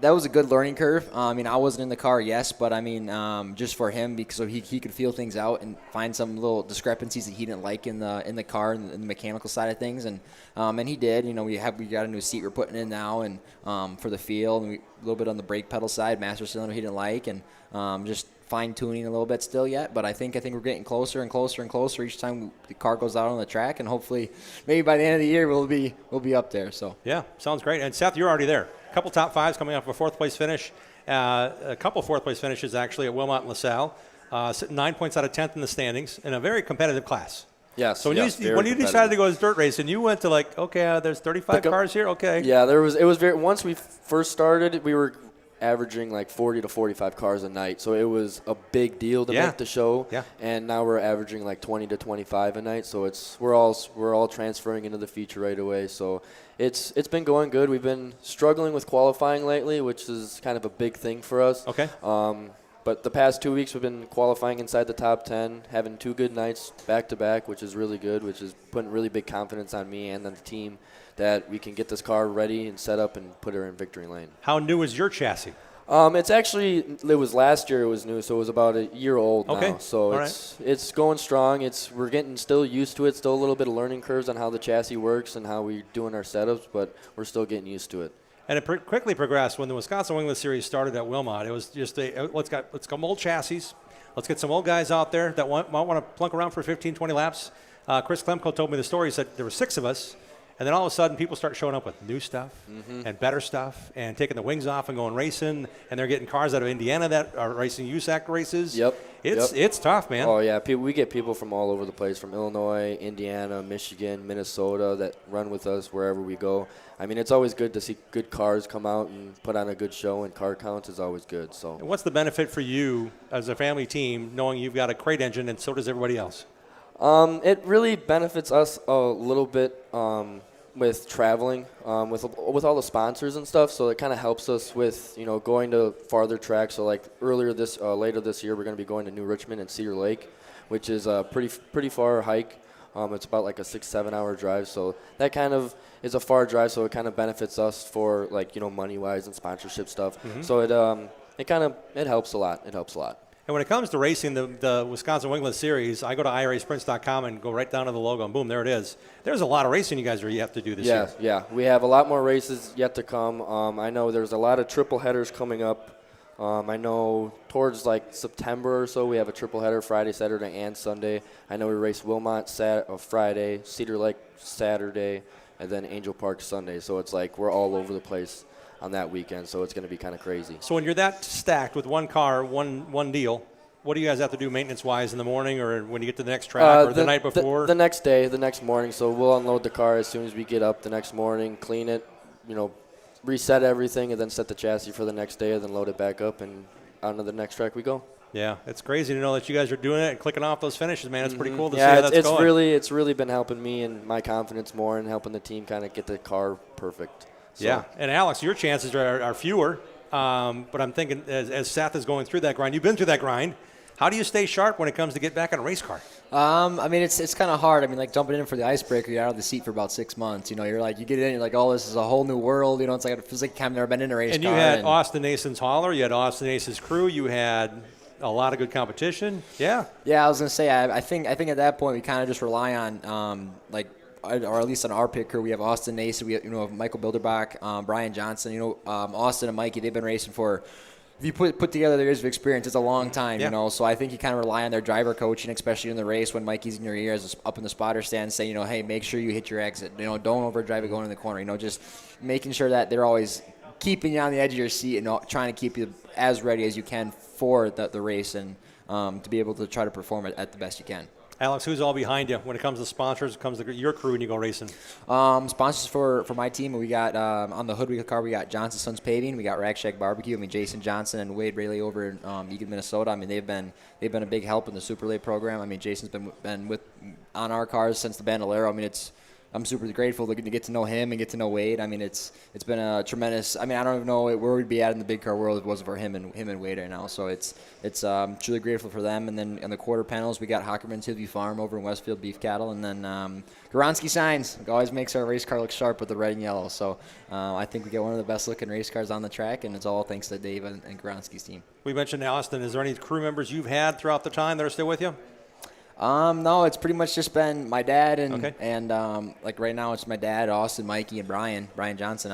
that was a good learning curve. I mean, I wasn't in the car, yes, but I mean, just for him, because he could feel things out and find some little discrepancies that he didn't like in the car and in the mechanical side of things, and he did. We got a new seat we're putting in now, and for the feel, and a little bit on the brake pedal side, master cylinder he didn't like, and just fine tuning a little bit still yet, but I think we're getting closer and closer and closer each time the car goes out on the track, and hopefully maybe by the end of the year we'll be up there. So yeah, sounds great. And Seth, you're already there. A couple top fives coming off a fourth place finish, a couple fourth place finishes actually at Wilmot and LaSalle, sitting 9 points out of 10th in the standings in a very competitive class. Yes. So when you decided to go as dirt racing, you went to like, okay, there's 35 cars here, okay. Yeah, it was very. Once we first started, we were averaging like 40 to 45 cars a night, so it was a big deal to make the show. Yeah. And now we're averaging like 20 to 25 a night, so we're all transferring into the feature right away. So it's been going good. We've been struggling with qualifying lately, which is kind of a big thing for us. Okay. But the past 2 weeks we've been qualifying inside the top 10, having 2 good nights back to back, which is really good, which is putting really big confidence on me and on the team that we can get this car ready and set up and put her in victory lane. How new is your chassis? It was last year it was new, so it was about a year old now. So All it's going strong. We're getting still used to it, still a little bit of learning curves on how the chassis works and how we're doing our setups, but we're still getting used to it. And it quickly progressed. When the Wisconsin Wingless Series started at Wilmot, it was just let's go old chassis. Let's get some old guys out there that might want to plunk around for 15, 20 laps. Chris Klemko told me the story. He said there were 6 of us, and then all of a sudden people start showing up with new stuff and better stuff and taking the wings off and going racing, and they're getting cars out of Indiana that are racing USAC races. Yep. It's tough, man. Oh, yeah. We get people from all over the place, from Illinois, Indiana, Michigan, Minnesota, that run with us wherever we go. I mean, it's always good to see good cars come out and put on a good show, and car counts is always good. So, and what's the benefit for you as a family team knowing you've got a crate engine and so does everybody else? It really benefits us a little bit with traveling, with all the sponsors and stuff. So it kind of helps us with going to farther tracks. So like later this year, we're going to be going to New Richmond and Cedar Lake, which is a pretty far hike. It's about like a 6-7 hour drive. So that kind of is a far drive. So it kind of benefits us for money wise and sponsorship stuff. So it helps a lot. It helps a lot. And when it comes to racing the Wisconsin Wingless Series, I go to IRAsprints.com and go right down to the logo, and boom, there it is. There's a lot of racing you guys have to do this year. Yeah. We have a lot more races yet to come. I know there's a lot of triple headers coming up. I know towards September or so, we have a triple header Friday, Saturday, and Sunday. I know we race Wilmot Friday, Cedar Lake Saturday, and then Angel Park Sunday. So it's we're all over the place on that weekend, so it's going to be kind of crazy. So when you're that stacked with one car, one deal, what do you guys have to do maintenance-wise in the morning or when you get to the next track or the night before? The next day, the next morning. So we'll unload the car as soon as we get up the next morning, clean it, reset everything, and then set the chassis for the next day, and then load it back up, and on to the next track we go. Yeah, it's crazy to know that you guys are doing it and clicking off those finishes, man. It's pretty cool to see how that's going. It's really been helping me and my confidence more and helping the team kind of get the car perfect. So. Yeah, and Alex, your chances are fewer, but I'm thinking as Seth is going through that grind, you've been through that grind, how do you stay sharp when it comes to get back on a race car? I mean, it's kind of hard. I mean, jumping in for the icebreaker, you're out of the seat for about 6 months. You're you get in, you're like, oh, this is a whole new world. It's it feels like I've never been in a race car. And you had Austin Nason's hauler, you had Austin Nason's crew, you had a lot of good competition. Yeah. Yeah, I was gonna say, I think at that point we kind of just rely on or at least on our pit crew, we have Austin Nason, we have Michael Bilderbach, Brian Johnson. Austin and Mikey, they've been racing for. If you put together their years of experience, it's a long time, So I think you kind of rely on their driver coaching, especially in the race when Mikey's in your ears up in the spotter stand saying, hey, make sure you hit your exit. Don't overdrive it going in the corner. Just making sure that they're always keeping you on the edge of your seat and trying to keep you as ready as you can for the race and to be able to try to perform it at the best you can. Alex, who's all behind you when it comes to sponsors, it comes to your crew when you go racing? Sponsors for my team, we got on the hood of the car, we got Johnson Sons Paving, we got Rack Shack Barbecue. Jason Johnson and Wade Rayleigh over in Eagan, Minnesota. They've been a big help in the Super Late program. Jason's been on our cars since the Bandolero. I'm super grateful to get to know him and get to know Wade. It's been a tremendous. I don't even know where we'd be at in the big car world if it wasn't for him and Wade right now. So it's truly grateful for them. And then in the quarter panels, we got Hockerman's Hillview Farm over in Westfield Beef Cattle, and then Goransky Signs always makes our race car look sharp with the red and yellow. So I think we get one of the best looking race cars on the track, and it's all thanks to Dave and Goransky's team. We mentioned Austin. Is there any crew members you've had throughout the time that are still with you? No, it's pretty much just been my dad and right now it's my dad, Austin, Mikey, and Brian Johnson.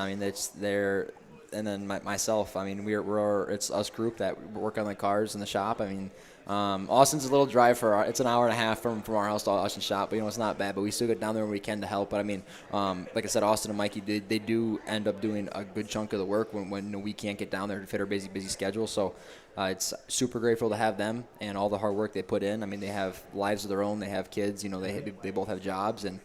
and then myself. I mean, it's us group that work on the cars in the shop. I mean, Austin's a little drive it's an hour and a half from our house to Austin's shop, but it's not bad. But we still get down there when we can to help. But I mean, like I said, Austin and Mikey, they do end up doing a good chunk of the work when we can't get down there to fit our busy schedule. So it's super grateful to have them and all the hard work they put in. I mean, they have lives of their own. They have kids. They both have jobs, and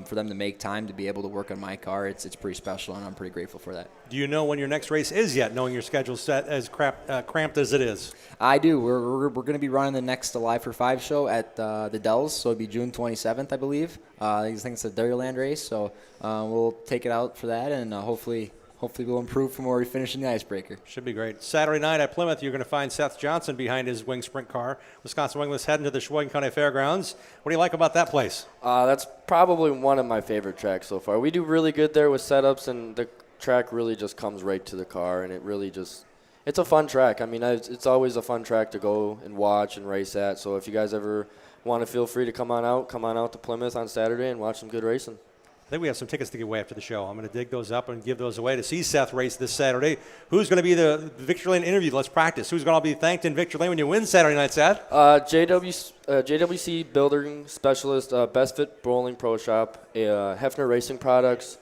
for them to make time to be able to work on my car, it's pretty special, and I'm pretty grateful for that. Do you know when your next race is yet, knowing your schedule set as cramped as it is? I do. We're going to be running the next Alive for 5 show at the Dells, so it'll be June 27th, I believe. I think it's a Dairyland race, so we'll take it out for that, and hopefully we'll improve from where we finish in the icebreaker. Should be great. Saturday night at Plymouth, you're going to find Seth Johnson behind his wing sprint car. Wisconsin Wingless heading to the Sheboygan County Fairgrounds. What do you like about that place? That's probably one of my favorite tracks so far. We do really good there with setups, and the track really just comes right to the car, and it's a fun track. I mean, it's always a fun track to go and watch and race at. So if you guys ever want to, feel free to come on out to Plymouth on Saturday and watch some good racing. I think we have some tickets to give away after the show. I'm going to dig those up and give those away to see Seth race this Saturday. Who's going to be the Victory Lane interview? Let's practice. Who's going to be thanked in Victory Lane when you win Saturday night, Seth? JWC Building Specialist, Best Fit Bowling Pro Shop, Hefner Racing Products,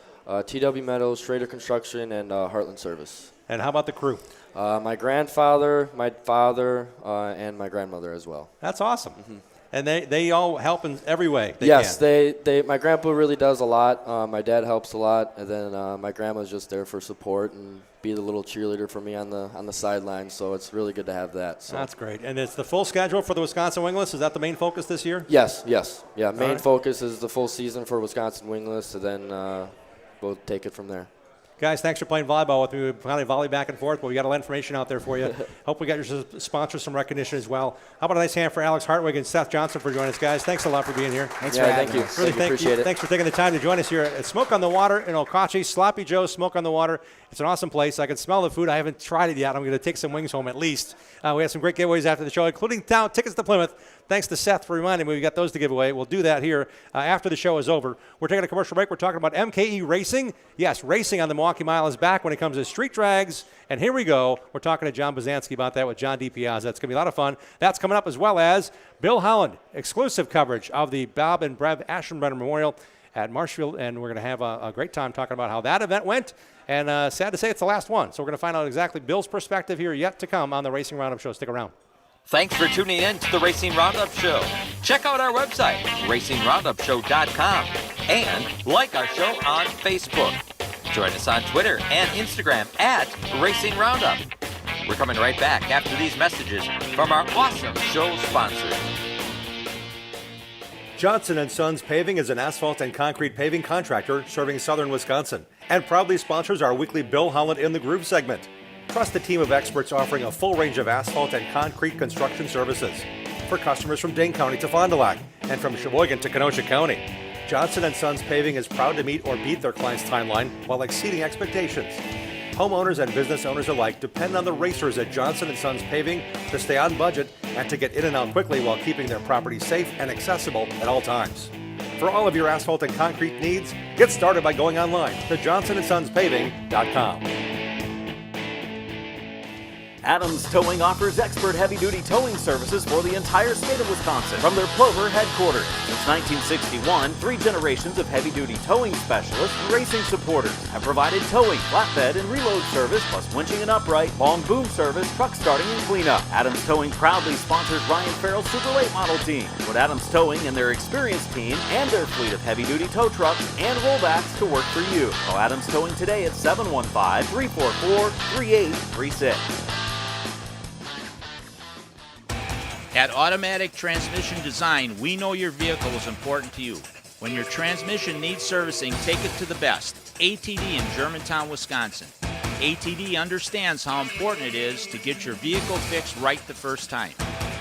TW Metals, Schrader Construction, and Heartland Service. And how about the crew? My grandfather, my father, and my grandmother as well. That's awesome. Mm-hmm. And they all help in every way they yes, can. My grandpa really does a lot. My dad helps a lot, and then my grandma's just there for support and be the little cheerleader for me on the sidelines. So it's really good to have that. So. That's great. And it's the full schedule for the Wisconsin Wingless. Is that the main focus this year? Yes. Yeah, main focus is the full season for Wisconsin Wingless, and then we'll take it from there. Guys, thanks for playing volleyball with me. We finally volley back and forth, but we got a lot of information out there for you. Hope we got your sponsors some recognition as well. How about a nice hand for Alex Hartwig and Seth Johnson for joining us, guys. Thanks a lot for being here. Thanks for having us. Really appreciate it. Thanks for taking the time to join us here at Smoke on the Water in Okauchee. Sloppy Joe's Smoke on the Water. It's an awesome place. I can smell the food. I haven't tried it yet. I'm going to take some wings home at least. We have some great giveaways after the show, including tickets to Plymouth. Thanks to Seth for reminding me we got those to give away. We'll do that here after the show is over. We're taking a commercial break. We're talking about MKE Racing. Yes, racing on the Milwaukee Mile is back when it comes to street drags. And here we go. We're talking to John Bazanski about that with John DiPiazza. That's going to be a lot of fun. That's coming up, as well as Bill Holland, exclusive coverage of the Bob and Brev Aschenbrenner Memorial at Marshfield. And we're going to have a great time talking about how that event went. And sad to say it's the last one. So we're going to find out exactly Bill's perspective here yet to come on the Racing Roundup Show. Stick around. Thanks for tuning in to the Racing Roundup Show. Check out our website, racingroundupshow.com, and like our show on Facebook. Join us on Twitter and Instagram at Racing Roundup. We're coming right back after these messages from our awesome show sponsors. Johnson & Sons Paving is an asphalt and concrete paving contractor serving southern Wisconsin and proudly sponsors our weekly Bill Holland in the Groove segment. Trust a team of experts offering a full range of asphalt and concrete construction services for customers from Dane County to Fond du Lac and from Sheboygan to Kenosha County. Johnson & Sons Paving is proud to meet or beat their clients' timeline while exceeding expectations. Homeowners and business owners alike depend on the racers at Johnson & Sons Paving to stay on budget and to get in and out quickly while keeping their property safe and accessible at all times. For all of your asphalt and concrete needs, get started by going online to johnsonsonspaving.com. Adams Towing offers expert heavy-duty towing services for the entire state of Wisconsin from their Plover headquarters. Since 1961, 3 generations of heavy-duty towing specialists and racing supporters have provided towing, flatbed, and reload service, plus winching and upright, long boom service, truck starting, and cleanup. Adams Towing proudly sponsors Ryan Farrell's Super Late Model team. Put Adams Towing and their experienced team and their fleet of heavy-duty tow trucks and rollbacks to work for you. Call Adams Towing today at 715-344-3836. At Automatic Transmission Design, we know your vehicle is important to you. When your transmission needs servicing, take it to the best. ATD in Germantown, Wisconsin. ATD understands how important it is to get your vehicle fixed right the first time.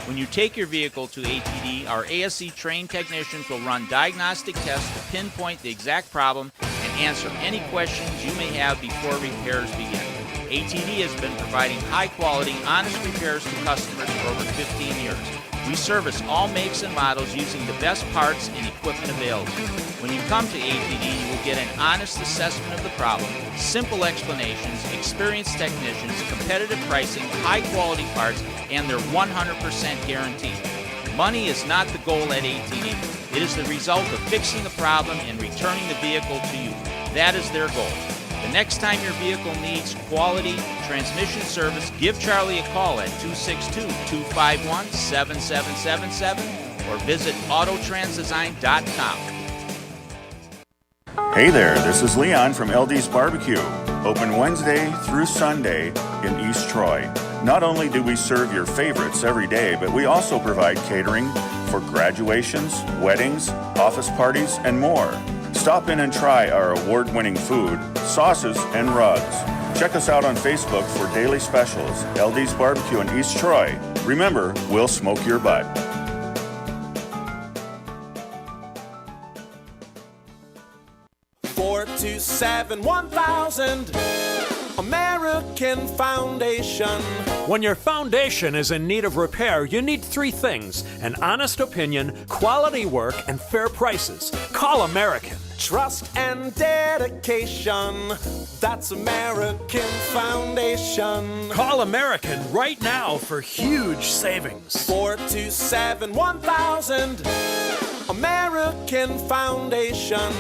When you take your vehicle to ATD, our ASE trained technicians will run diagnostic tests to pinpoint the exact problem and answer any questions you may have before repairs begin. ATD has been providing high-quality, honest repairs to customers for over 15 years. We service all makes and models using the best parts and equipment available. When you come to ATD, you will get an honest assessment of the problem, simple explanations, experienced technicians, competitive pricing, high-quality parts, and their 100% guarantee. Money is not the goal at ATD. It is the result of fixing the problem and returning the vehicle to you. That is their goal. The next time your vehicle needs quality transmission service, give Charlie a call at 262-251-7777 or visit autotransdesign.com. Hey there, this is Leon from LD's Barbecue, open Wednesday through Sunday in East Troy. Not only do we serve your favorites every day, but we also provide catering for graduations, weddings, office parties, and more. Stop in and try our award-winning food, sauces, and rubs. Check us out on Facebook for daily specials. LD's Barbecue in East Troy. Remember, we'll smoke your butt. $427-1000 American Foundation. When your foundation is in need of repair, you need three things: an honest opinion, quality work, and fair prices. Call American. Trust and dedication. That's American Foundation. Call American right now for huge savings. 427-1000 American Foundation.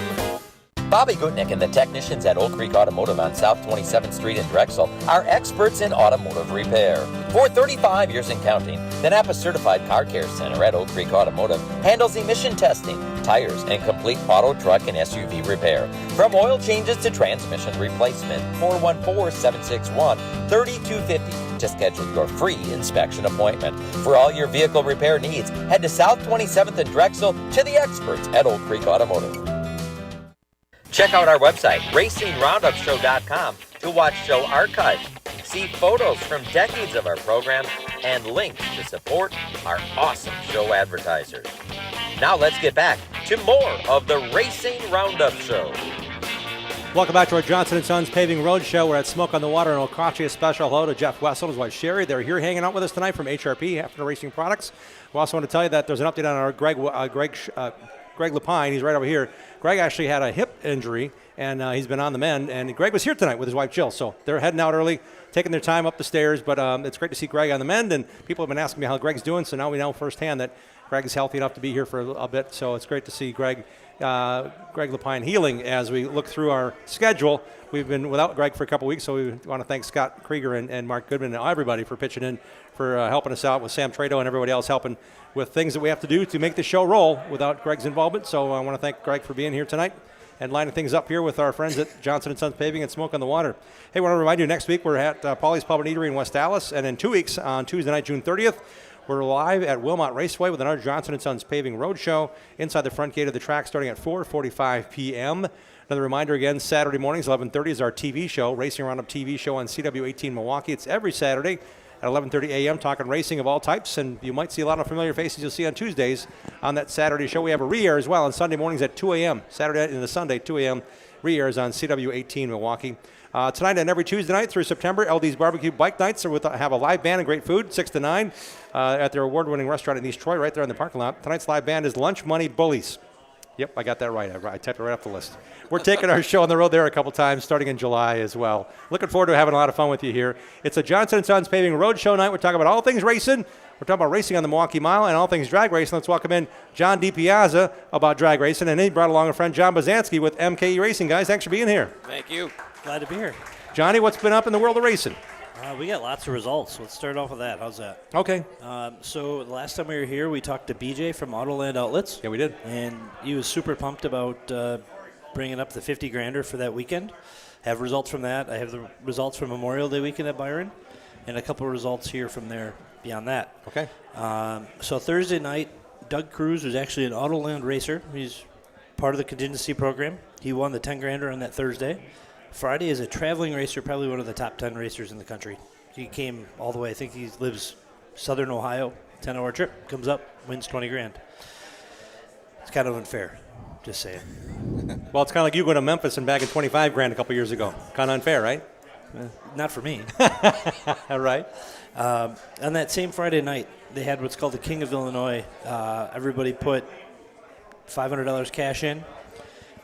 Bobby Gutnick and the technicians at Oak Creek Automotive on South 27th Street in Drexel are experts in automotive repair. For 35 years and counting, the Napa Certified Car Care Center at Oak Creek Automotive handles emission testing, tires, and complete auto, truck, and SUV repair. From oil changes to transmission replacement. 414-761-3250 to schedule your free inspection appointment. For all your vehicle repair needs, head to South 27th in Drexel to the experts at Oak Creek Automotive. Check out our website, RacingRoundUpShow.com, to watch show archives, see photos from decades of our program, and links to support our awesome show advertisers. Now let's get back to more of the Racing Roundup Show. Welcome back to our Johnson & Sons Paving Road Show. We're at Smoke on the Water in Okauchee. A special hello to Jeff Wessel and his wife Sherry. They're here hanging out with us tonight from HRP, Hafner Racing Products. We also want to tell you that there's an update on our Greg Lapine. He's right over here. Greg actually had a hip injury, and he's been on the mend. And Greg was here tonight with his wife Jill, so they're heading out early, taking their time up the stairs. But it's great to see Greg on the mend, and people have been asking me how Greg's doing. So now we know firsthand that Greg is healthy enough to be here for a bit. So it's great to see Greg Lapine healing as we look through our schedule. We've been without Greg for a couple weeks, so we want to thank Scott Krieger and Mark Goodman and everybody for pitching in, for helping us out with Sam Trado and everybody else helping with things that we have to do to make the show roll without Greg's involvement. So I want to thank Greg for being here tonight and lining things up here with our friends at Johnson & Sons Paving and Smoke on the Water. Hey, I want to remind you, next week we're at Paulie's Pub and Eatery in West Dallas, and in 2 weeks, on Tuesday night, June 30th, we're live at Wilmot Raceway with another Johnson & Sons Paving Road Show inside the front gate of the track starting at 4:45 p.m. Another reminder again, Saturday mornings, 11:30 is our TV show, Racing Roundup TV show on CW18 Milwaukee. It's every Saturday at 11:30 a.m. talking racing of all types, and you might see a lot of familiar faces you'll see on Tuesdays on that Saturday show. We have a re-air as well on Sunday mornings at 2 a.m. Saturday into Sunday, 2 a.m. re-airs on CW18 Milwaukee. Tonight and every Tuesday night through September, LD's Barbecue Bike Nights have a live band and great food, 6 to 9, at their award-winning restaurant in East Troy, right there in the parking lot. Tonight's live band is Lunch Money Bullies. Yep, I got that right. I typed it right off the list. We're taking our show on the road there a couple times, starting in July as well. Looking forward to having a lot of fun with you here. It's a Johnson & Sons Paving Road Show night. We're talking about all things racing. We're talking about racing on the Milwaukee Mile and all things drag racing. Let's welcome in John DiPiazza about drag racing, and he brought along a friend, John Bazansky, with MKE Racing. Guys, thanks for being here. Thank you. Glad to be here. Johnny, what's been up in the world of racing? We got lots of results. Let's start off with that. How's that? Okay. So the last time we were here, we talked to BJ from Autoland Outlets. Yeah, we did. And he was super pumped about bringing up the 50 grander for that weekend. Have results from that. I have the results from Memorial Day weekend at Byron, and a couple of results here from there beyond that. Okay. So Thursday night, Doug Cruz was actually an Autoland racer. He's part of the contingency program. He won the 10 grander on that Thursday. Friday is a traveling racer, probably one of the top 10 racers in the country. He came all the way. I think he lives southern Ohio, 10-hour trip, comes up, wins 20 grand. It's kind of unfair, just saying. Well, it's kind of like you going to Memphis and bagging 25 grand a couple years ago. Kind of unfair, right? Not for me. All right. On that same Friday night, they had what's called the King of Illinois. Everybody put $500 cash in.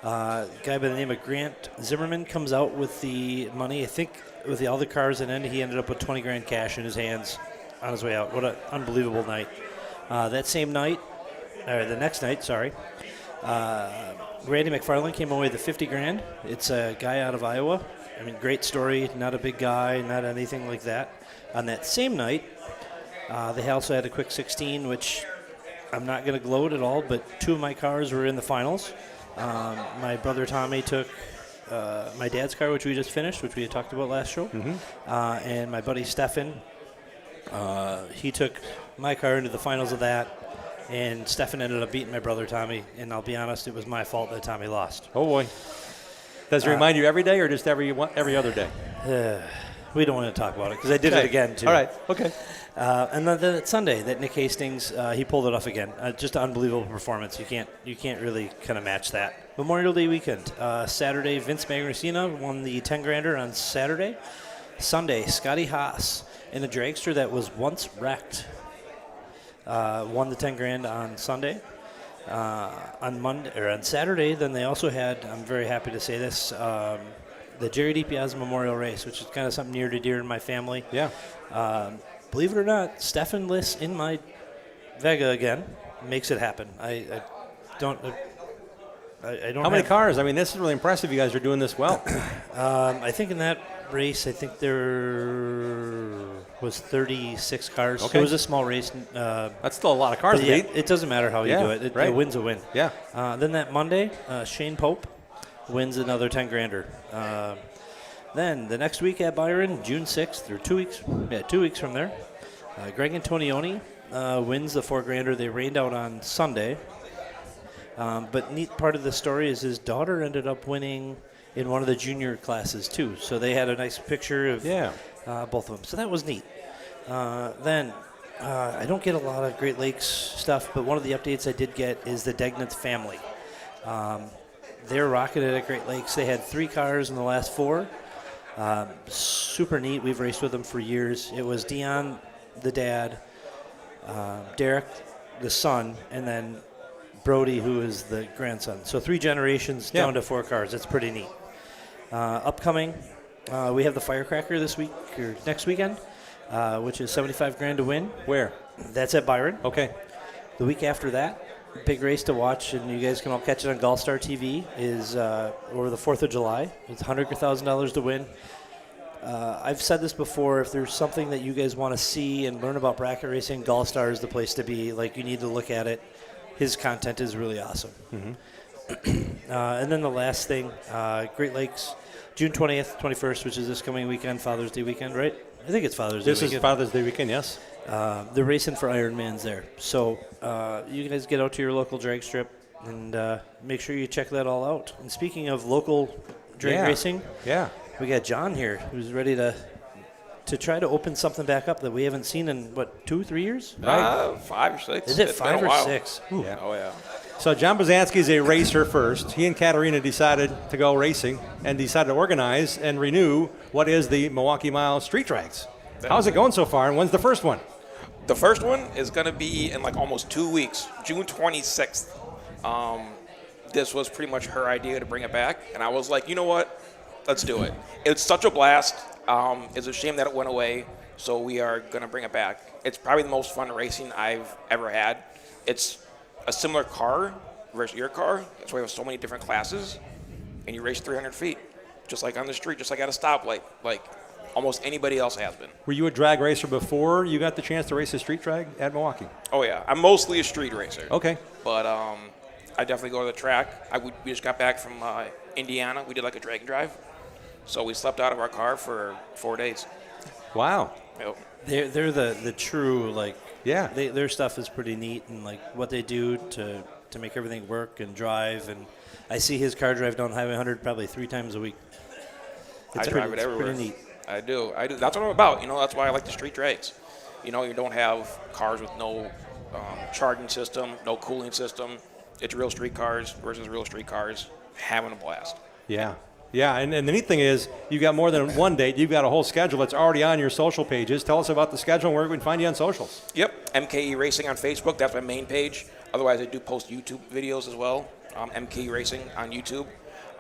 A guy by the name of Grant Zimmerman comes out with the money. I think with all the cars in it, he ended up with 20 grand cash in his hands on his way out. What an unbelievable night. That same night, or the next night, sorry, Randy McFarland came away with the 50 grand. It's a guy out of Iowa. I mean, great story, not a big guy, not anything like that. On that same night, they also had a quick 16, which I'm not going to gloat at all, but 2 of my cars were in the finals. My brother Tommy took my dad's car, which we just finished, which we had talked about last show. And my buddy Stefan, he took my car into the finals of that. And Stefan ended up beating my brother Tommy. And I'll be honest, it was my fault that Tommy lost. Oh, boy. Does it remind you every day or just every other day? We don't want to talk about it because I did it again, too. All right. Okay. And then Sunday, that Nick Hastings, he pulled it off again. Just an unbelievable performance. You can't really kind of match that. Memorial Day weekend. Saturday, Vince Magracina won the 10-grander on Saturday. Sunday, Scotty Haas in a dragster that was once wrecked won the 10 grand on Sunday. On Saturday, then they also had, I'm very happy to say this, the Jerry DiPiazza Memorial Race, which is kind of something near to dear in my family. Yeah. Believe it or not, Stefan lists in my Vega again, makes it happen. I don't. How many cars? I mean, this is really impressive. You guys are doing this well. I think in that race, I think there was 36 cars. Okay. It was a small race. That's still a lot of cars to beat. It doesn't matter how you do it. A win's a win. Yeah. Then that Monday, Shane Pope wins another 10-grander. Then the next week at Byron, June 6th, or 2 weeks. Yeah, 2 weeks from there. Greg Antonioni wins the 4-grander. They rained out on Sunday. But neat part of the story is his daughter ended up winning in one of the junior classes too. So they had a nice picture of both of them. So that was neat. Then I don't get a lot of Great Lakes stuff, but one of the updates I did get is the Degnitz family. They're rocking it at Great Lakes. They had 3 cars in the last 4. Super neat. We've raced with them for years. It was Dion, the dad, Derek, the son, and then Brody, who is the grandson. So 3 generations down to 4 cars. That's pretty neat. Upcoming, we have the Firecracker this week or next weekend, which is 75 grand to win. Where? That's at Byron. Okay. The week after that, big race to watch, and you guys can all catch it on Gulfstar TV, is over the 4th of July. It's $100,000 to win. I've said this before, if there's something that you guys want to see and learn about bracket racing, Gulfstar is the place to be. Like, you need to look at it. His content is really awesome. And then the last thing, Great Lakes, June 20th, 21st, which is this coming weekend, Father's Day weekend, right? I think it's Father's Day weekend. This is Father's Day weekend, yes. They're racing for Ironmans there. So you guys get out to your local drag strip and make sure you check that all out. And speaking of local drag racing, we got John here who's ready to try to open something back up that we haven't seen in, 2-3 years? 5 or 6. Is it It's 5 been a or while. 6? Yeah. Oh, yeah. So John Bozansky is a racer first. He and Katarina decided to go racing and decided to organize and renew what is the Milwaukee Mile Street Drags. How's it going so far, and when's the first one? The first one is going to be in like almost 2 weeks, June 26th. This was pretty much her idea to bring it back, and I was like, you know what? Let's do it. It's such a blast. It's a shame that it went away, so we are going to bring it back. It's probably the most fun racing I've ever had. It's a similar car versus your car. That's why we have so many different classes, and you race 300 feet, just like on the street, just like at a stoplight, like almost anybody else has been. Were you a drag racer before you got the chance to race a street drag at Milwaukee? Oh, yeah. I'm mostly a street racer. Okay. But I definitely go to the track. We just got back from Indiana. We did like a drag and drive. So we slept out of our car for 4 days. Wow. Yep. They're the true, like, yeah. Their stuff is pretty neat, and like what they do to make everything work and drive. And I see his car drive down Highway 100 probably 3 times a week. I drive it everywhere. Pretty neat. I do. That's what I'm about. You know, that's why I like the street drags. You know, you don't have cars with no charging system, no cooling system. It's real street cars versus real street cars having a blast. Yeah. Yeah, and the neat thing is you've got more than one date. You've got a whole schedule that's already on your social pages. Tell us about the schedule and where we can find you on socials. Yep, MKE Racing on Facebook. That's my main page. Otherwise, I do post YouTube videos as well. MKE Racing on YouTube.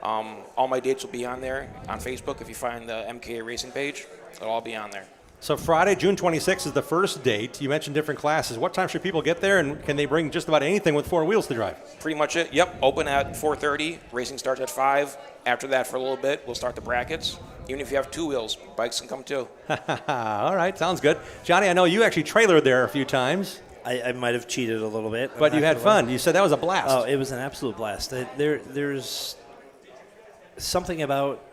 All my dates will be on there on Facebook. If you find the MKE Racing page, it'll all be on there. So Friday, June 26th is the first date. You mentioned different classes. What time should people get there, and can they bring just about anything with 4 wheels to drive? Pretty much it. Yep, open at 4:30. Racing starts at 5. After that, for a little bit, we'll start the brackets. Even if you have 2 wheels, bikes can come too. All right, sounds good. Johnny, I know you actually trailered there a few times. I might have cheated a little bit. But you had fun. You said that was a blast. Oh, it was an absolute blast. There's something about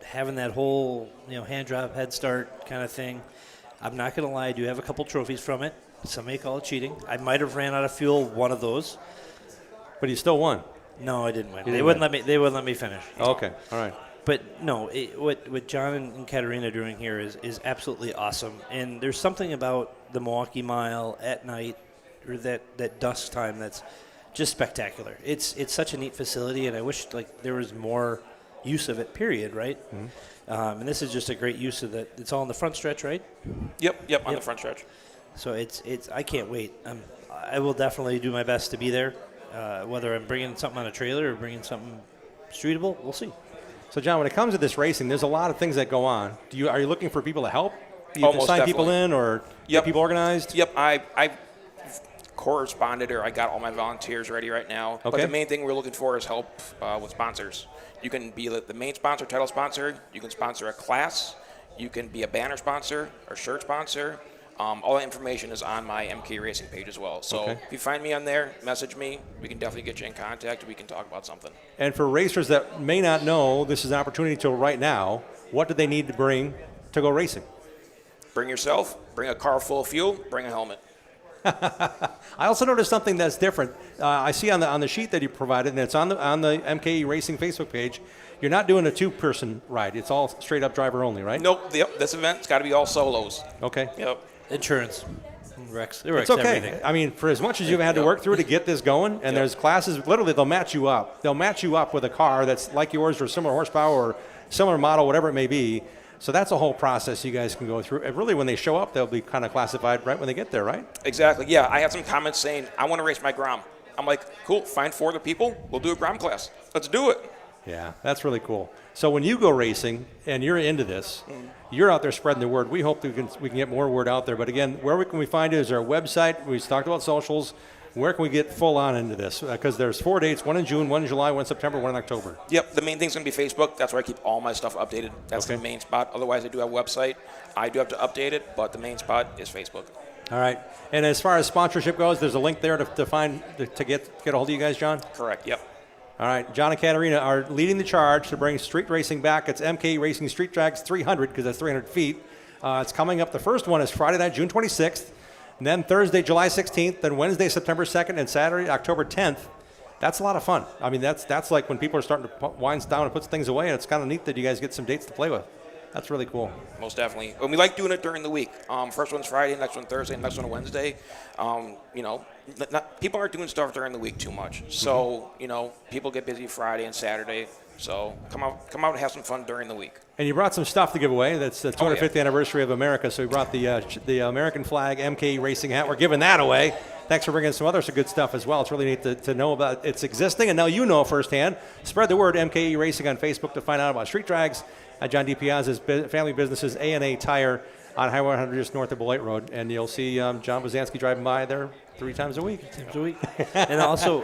having that whole, hand drop, head start kind of thing. I'm not going to lie, I do have a couple trophies from it. Some may call it cheating. I might have ran out of fuel one of those. But you still won. No, I didn't win. You They didn't wouldn't win. let me. They wouldn't let me finish. Okay, all right. But no, what John and Katarina are doing here is absolutely awesome. And there's something about the Milwaukee Mile at night, or that dusk time, that's just spectacular. It's such a neat facility, and I wish there was more use of it. Period. Right. Mm-hmm. And this is just a great use of that. It's all on the front stretch, right? Yep, on the front stretch. So it's. I can't wait. I will definitely do my best to be there. Whether I'm bringing something on a trailer or bringing something streetable, we'll see. So, John, when it comes to this racing, there's a lot of things that go on. Are you looking for people to help? Do you Almost sign definitely. people in or get people organized? Yep, I corresponded, or I got all my volunteers ready right now. But Okay. the main thing we're looking for is help with sponsors. You can be the main sponsor, title sponsor. You can sponsor a class. You can be a banner sponsor or shirt sponsor. All that information is on my MK Racing page as well. So Okay. if you find me on there, message me. We can definitely get you in contact. We can talk about something. And for racers that may not know, this is an opportunity till right now. What do they need to bring to go racing? Bring yourself. Bring a car full of fuel. Bring a helmet. I also noticed something that's different. I see on the sheet that you provided, and it's on the MKE Racing Facebook page. You're not doing a 2-person ride. It's all straight up driver only, right? Nope. Yep. This event's got to be all solos. Okay. Yep. Insurance. It wrecks It's okay. everything. I mean, for as much as you've had to work through to get this going, and there's classes, literally they'll match you up. They'll match you up with a car that's like yours or similar horsepower or similar model, whatever it may be. So that's a whole process you guys can go through. And really, when they show up, they'll be kind of classified right when they get there, right? Exactly. Yeah, I had some comments saying, I want to race my Grom. I'm like, cool, find 4 other people. We'll do a Grom class. Let's do it. Yeah, that's really cool. So when you go racing and you're into this, you're out there spreading the word. We hope we can get more word out there. But again, where can we find it? Is there a website? We talked about socials. Where can we get full on into this? Because there's 4 dates, one in June, one in July, one in September, one in October. Yep, the main thing's going to be Facebook. That's where I keep all my stuff updated. That's the main spot. Otherwise, I do have a website. I do have to update it, but the main spot is Facebook. All right. And as far as sponsorship goes, there's a link there to get a hold of you guys, John? Correct, yep. All right, John and Katarina are leading the charge to bring street racing back. It's MK Racing Street Drags 300 because that's 300 feet. It's coming up. The first one is Friday night, June 26th, and then Thursday, July 16th, then Wednesday, September 2nd, and Saturday, October 10th. That's a lot of fun. I mean, that's like when people are starting to wind down and put things away, and it's kind of neat that you guys get some dates to play with. That's really cool. Most definitely. And we like doing it during the week. First one's Friday, next one Thursday, next one Wednesday. People aren't doing stuff during the week too much. So, people get busy Friday and Saturday. So come out and have some fun during the week. And you brought some stuff to give away. That's the 250th anniversary of America. So we brought the American flag MK Racing hat. We're giving that away. Thanks for bringing some other good stuff as well. It's really neat to know about its existing. And now you know firsthand. Spread the word, MKE Racing on Facebook to find out about street drags. John DiPiazza's family businesses, A&A Tire on Highway 100 just north of Beloit Road. And you'll see John Bozansky driving by there 3 times a week. And also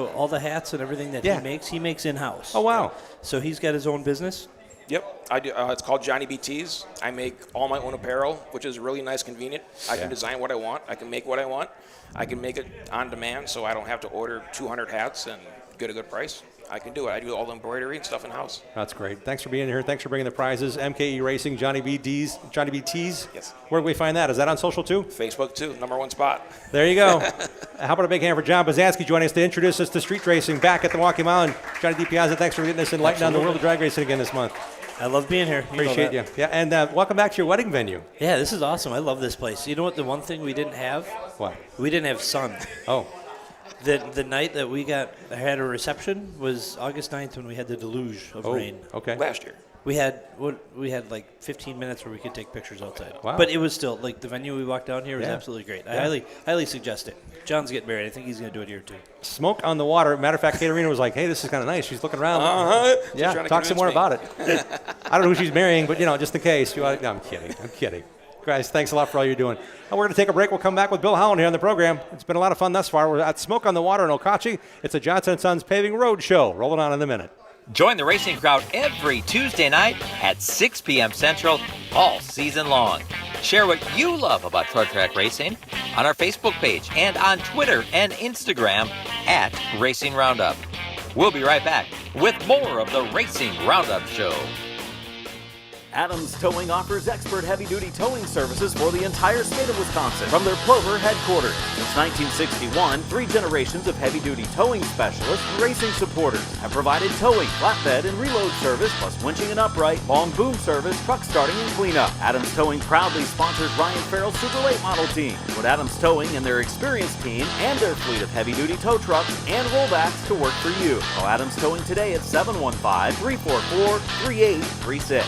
all the hats and everything that he makes in-house. Oh, wow. So he's got his own business? Yep, I do. It's called Johnny B Tees. I make all my own apparel, which is really nice, convenient. I can design what I want. I can make what I want. I can make it on demand, so I don't have to order 200 hats and get a good price. I can do it. I do all the embroidery and stuff in-house. That's great. Thanks for being here. Thanks for bringing the prizes. MKE Racing, Johnny B Tees. Yes. Where do we find that? Is that on social too? Facebook too, #1 spot. There you go. How about a big hand for John Bozansky joining us to introduce us to street racing back at the Milwaukee Mile. And Johnny DiPiazza, thanks for getting us enlightened on the world of drag racing again this month. I love being here. Appreciate you. Yeah, and welcome back to your wedding venue. Yeah, this is awesome. I love this place. You know what? The one thing we didn't have? What? We didn't have sun. Oh. The night that we had a reception was August 9th when we had the deluge of rain. Okay. Last year. We had like 15 minutes where we could take pictures outside. Wow. But it was still like the venue we walked down here was Yeah. absolutely great. Yeah. I highly suggest it. John's getting married. I think he's going to do it here too. Smoke on the water. Matter of fact, Katerina was like, "Hey, this is kind of nice." She's looking around. She's Yeah, trying to talk some convince more me. about it. I don't know who she's marrying, but just in case. No, I'm kidding. I'm kidding. Guys, thanks a lot for all you're doing. We're going to take a break. We'll come back with Bill Howland here on the program. It's been a lot of fun thus far. We're at Smoke on the Water in Okauchee. It's a Johnson & Sons Paving Road Show. Rolling on in a minute. Join the racing crowd every Tuesday night at 6 p.m. Central all season long. Share what you love about short track racing on our Facebook page and on Twitter and Instagram at Racing Roundup. We'll be right back with more of the Racing Roundup Show. Adams Towing offers expert heavy-duty towing services for the entire state of Wisconsin from their Plover headquarters. Since 1961, 3 generations of heavy-duty towing specialists and racing supporters have provided towing, flatbed, and reload service, plus winching and upright, long boom service, truck starting, and cleanup. Adams Towing proudly sponsors Ryan Farrell's Super Late Model team. Put Adams Towing and their experienced team and their fleet of heavy-duty tow trucks and rollbacks to work for you. Call Adams Towing today at 715-344-3836.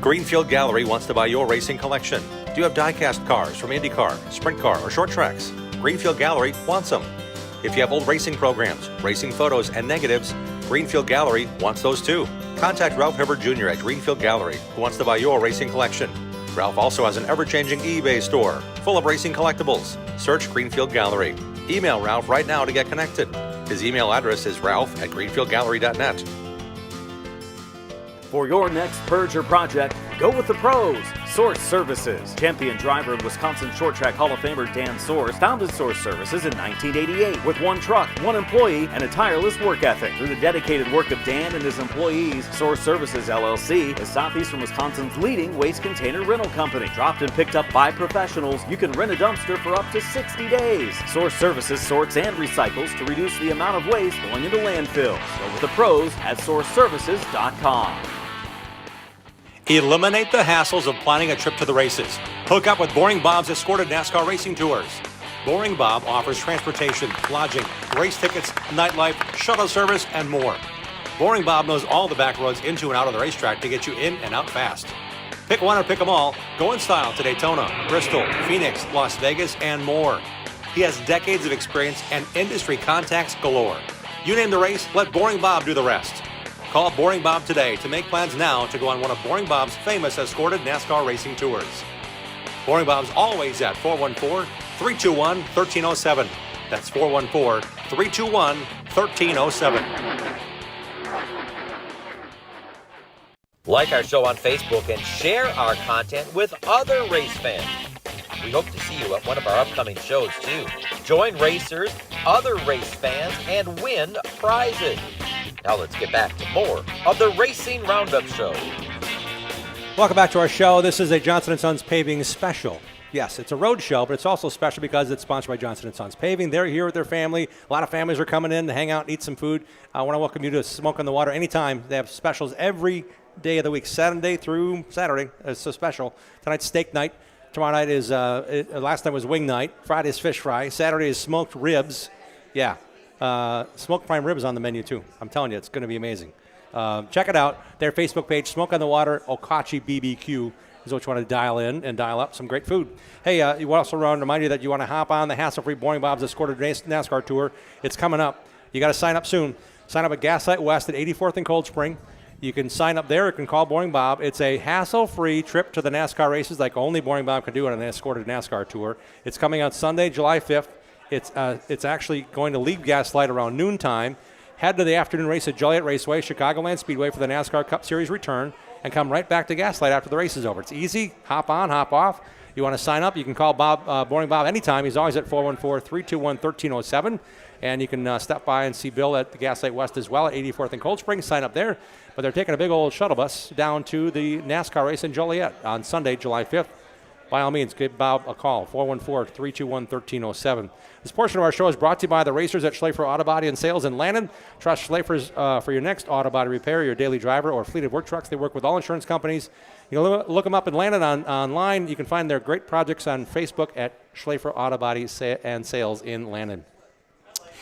Greenfield Gallery wants to buy your racing collection. Do you have die-cast cars from IndyCar, Sprint Car, or short tracks? Greenfield Gallery wants them. If you have old racing programs, racing photos, and negatives, Greenfield Gallery wants those too. Contact Ralph Hibbert Jr. at Greenfield Gallery, who wants to buy your racing collection. Ralph also has an ever-changing eBay store full of racing collectibles. Search Greenfield Gallery. Email Ralph right now to get connected. His email address is ralph@greenfieldgallery.net. For your next purge or project, go with the pros. Source Services. Champion driver and Wisconsin Short Track Hall of Famer Dan Source founded Source Services in 1988 with 1 truck, 1 employee, and a tireless work ethic. Through the dedicated work of Dan and his employees, Source Services LLC is Southeastern Wisconsin's leading waste container rental company. Dropped and picked up by professionals, you can rent a dumpster for up to 60 days. Source Services sorts and recycles to reduce the amount of waste going into landfills. Go with the pros at sourceservices.com. Eliminate the hassles of planning a trip to the races. Hook up with Boring Bob's Escorted NASCAR Racing Tours. Boring Bob offers transportation, lodging, race tickets, nightlife, shuttle service, and more. Boring Bob knows all the back roads into and out of the racetrack to get you in and out fast. Pick one or pick them all. Go in style to Daytona, Bristol, Phoenix, Las Vegas, and more. He has decades of experience and industry contacts galore. You name the race, let Boring Bob do the rest. Call Boring Bob today to make plans now to go on one of Boring Bob's famous escorted NASCAR racing tours. Boring Bob's always at 414-321-1307. That's 414-321-1307. Like our show on Facebook and share our content with other race fans. We hope to see you at one of our upcoming shows too. Join racers, other race fans, and win prizes. Now let's get back to more of the Racing Roundup Show. Welcome back to our show. This is a Johnson & Sons Paving special. Yes, it's a road show, but it's also special because it's sponsored by Johnson & Sons Paving. They're here with their family. A lot of families are coming in to hang out and eat some food. I want to welcome you to Smoke on the Water anytime. They have specials every day of the week, Saturday through Saturday. It's so special. Tonight's steak night. Tomorrow night is, last night was wing night. Friday is fish fry. Saturday is smoked ribs. Yeah. Smoked prime ribs on the menu, too. I'm telling you, it's going to be amazing. Check it out. Their Facebook page, Smoke on the Water, Okauchee BBQ, is what you want to dial in and dial up some great food. Hey, you also want to remind you that you want to hop on the hassle-free Boring Bob's Escorted NASCAR Tour. It's coming up. You got to sign up soon. Sign up at Gaslight West at 84th and Cold Spring. You can sign up there. You can call Boring Bob. It's a hassle-free trip to the NASCAR races like only Boring Bob can do on an escorted NASCAR tour. It's coming on Sunday, July 5th. It's actually going to leave Gaslight around noontime, head to the afternoon race at Joliet Raceway, Chicagoland Speedway for the NASCAR Cup Series return, and come right back to Gaslight after the race is over. It's easy. Hop on, hop off. You want to sign up, you can call Boring Bob anytime. He's always at 414-321-1307. And you can stop by and see Bill at the Gaslight West as well at 84th and Cold Spring. Sign up there. But they're taking a big old shuttle bus down to the NASCAR race in Joliet on Sunday, July 5th. by all means, give Bob a call, 414-321-1307. This portion of our show is brought to you by the racers at Schlafer Auto Body and Sales in Landon. Trust Schlafer's for your next auto body repair, your daily driver, or fleet of work trucks. They work with all insurance companies. You can look them up in Landon online. You can find their great projects on Facebook at Schlafer Auto Body and Sales in Landon.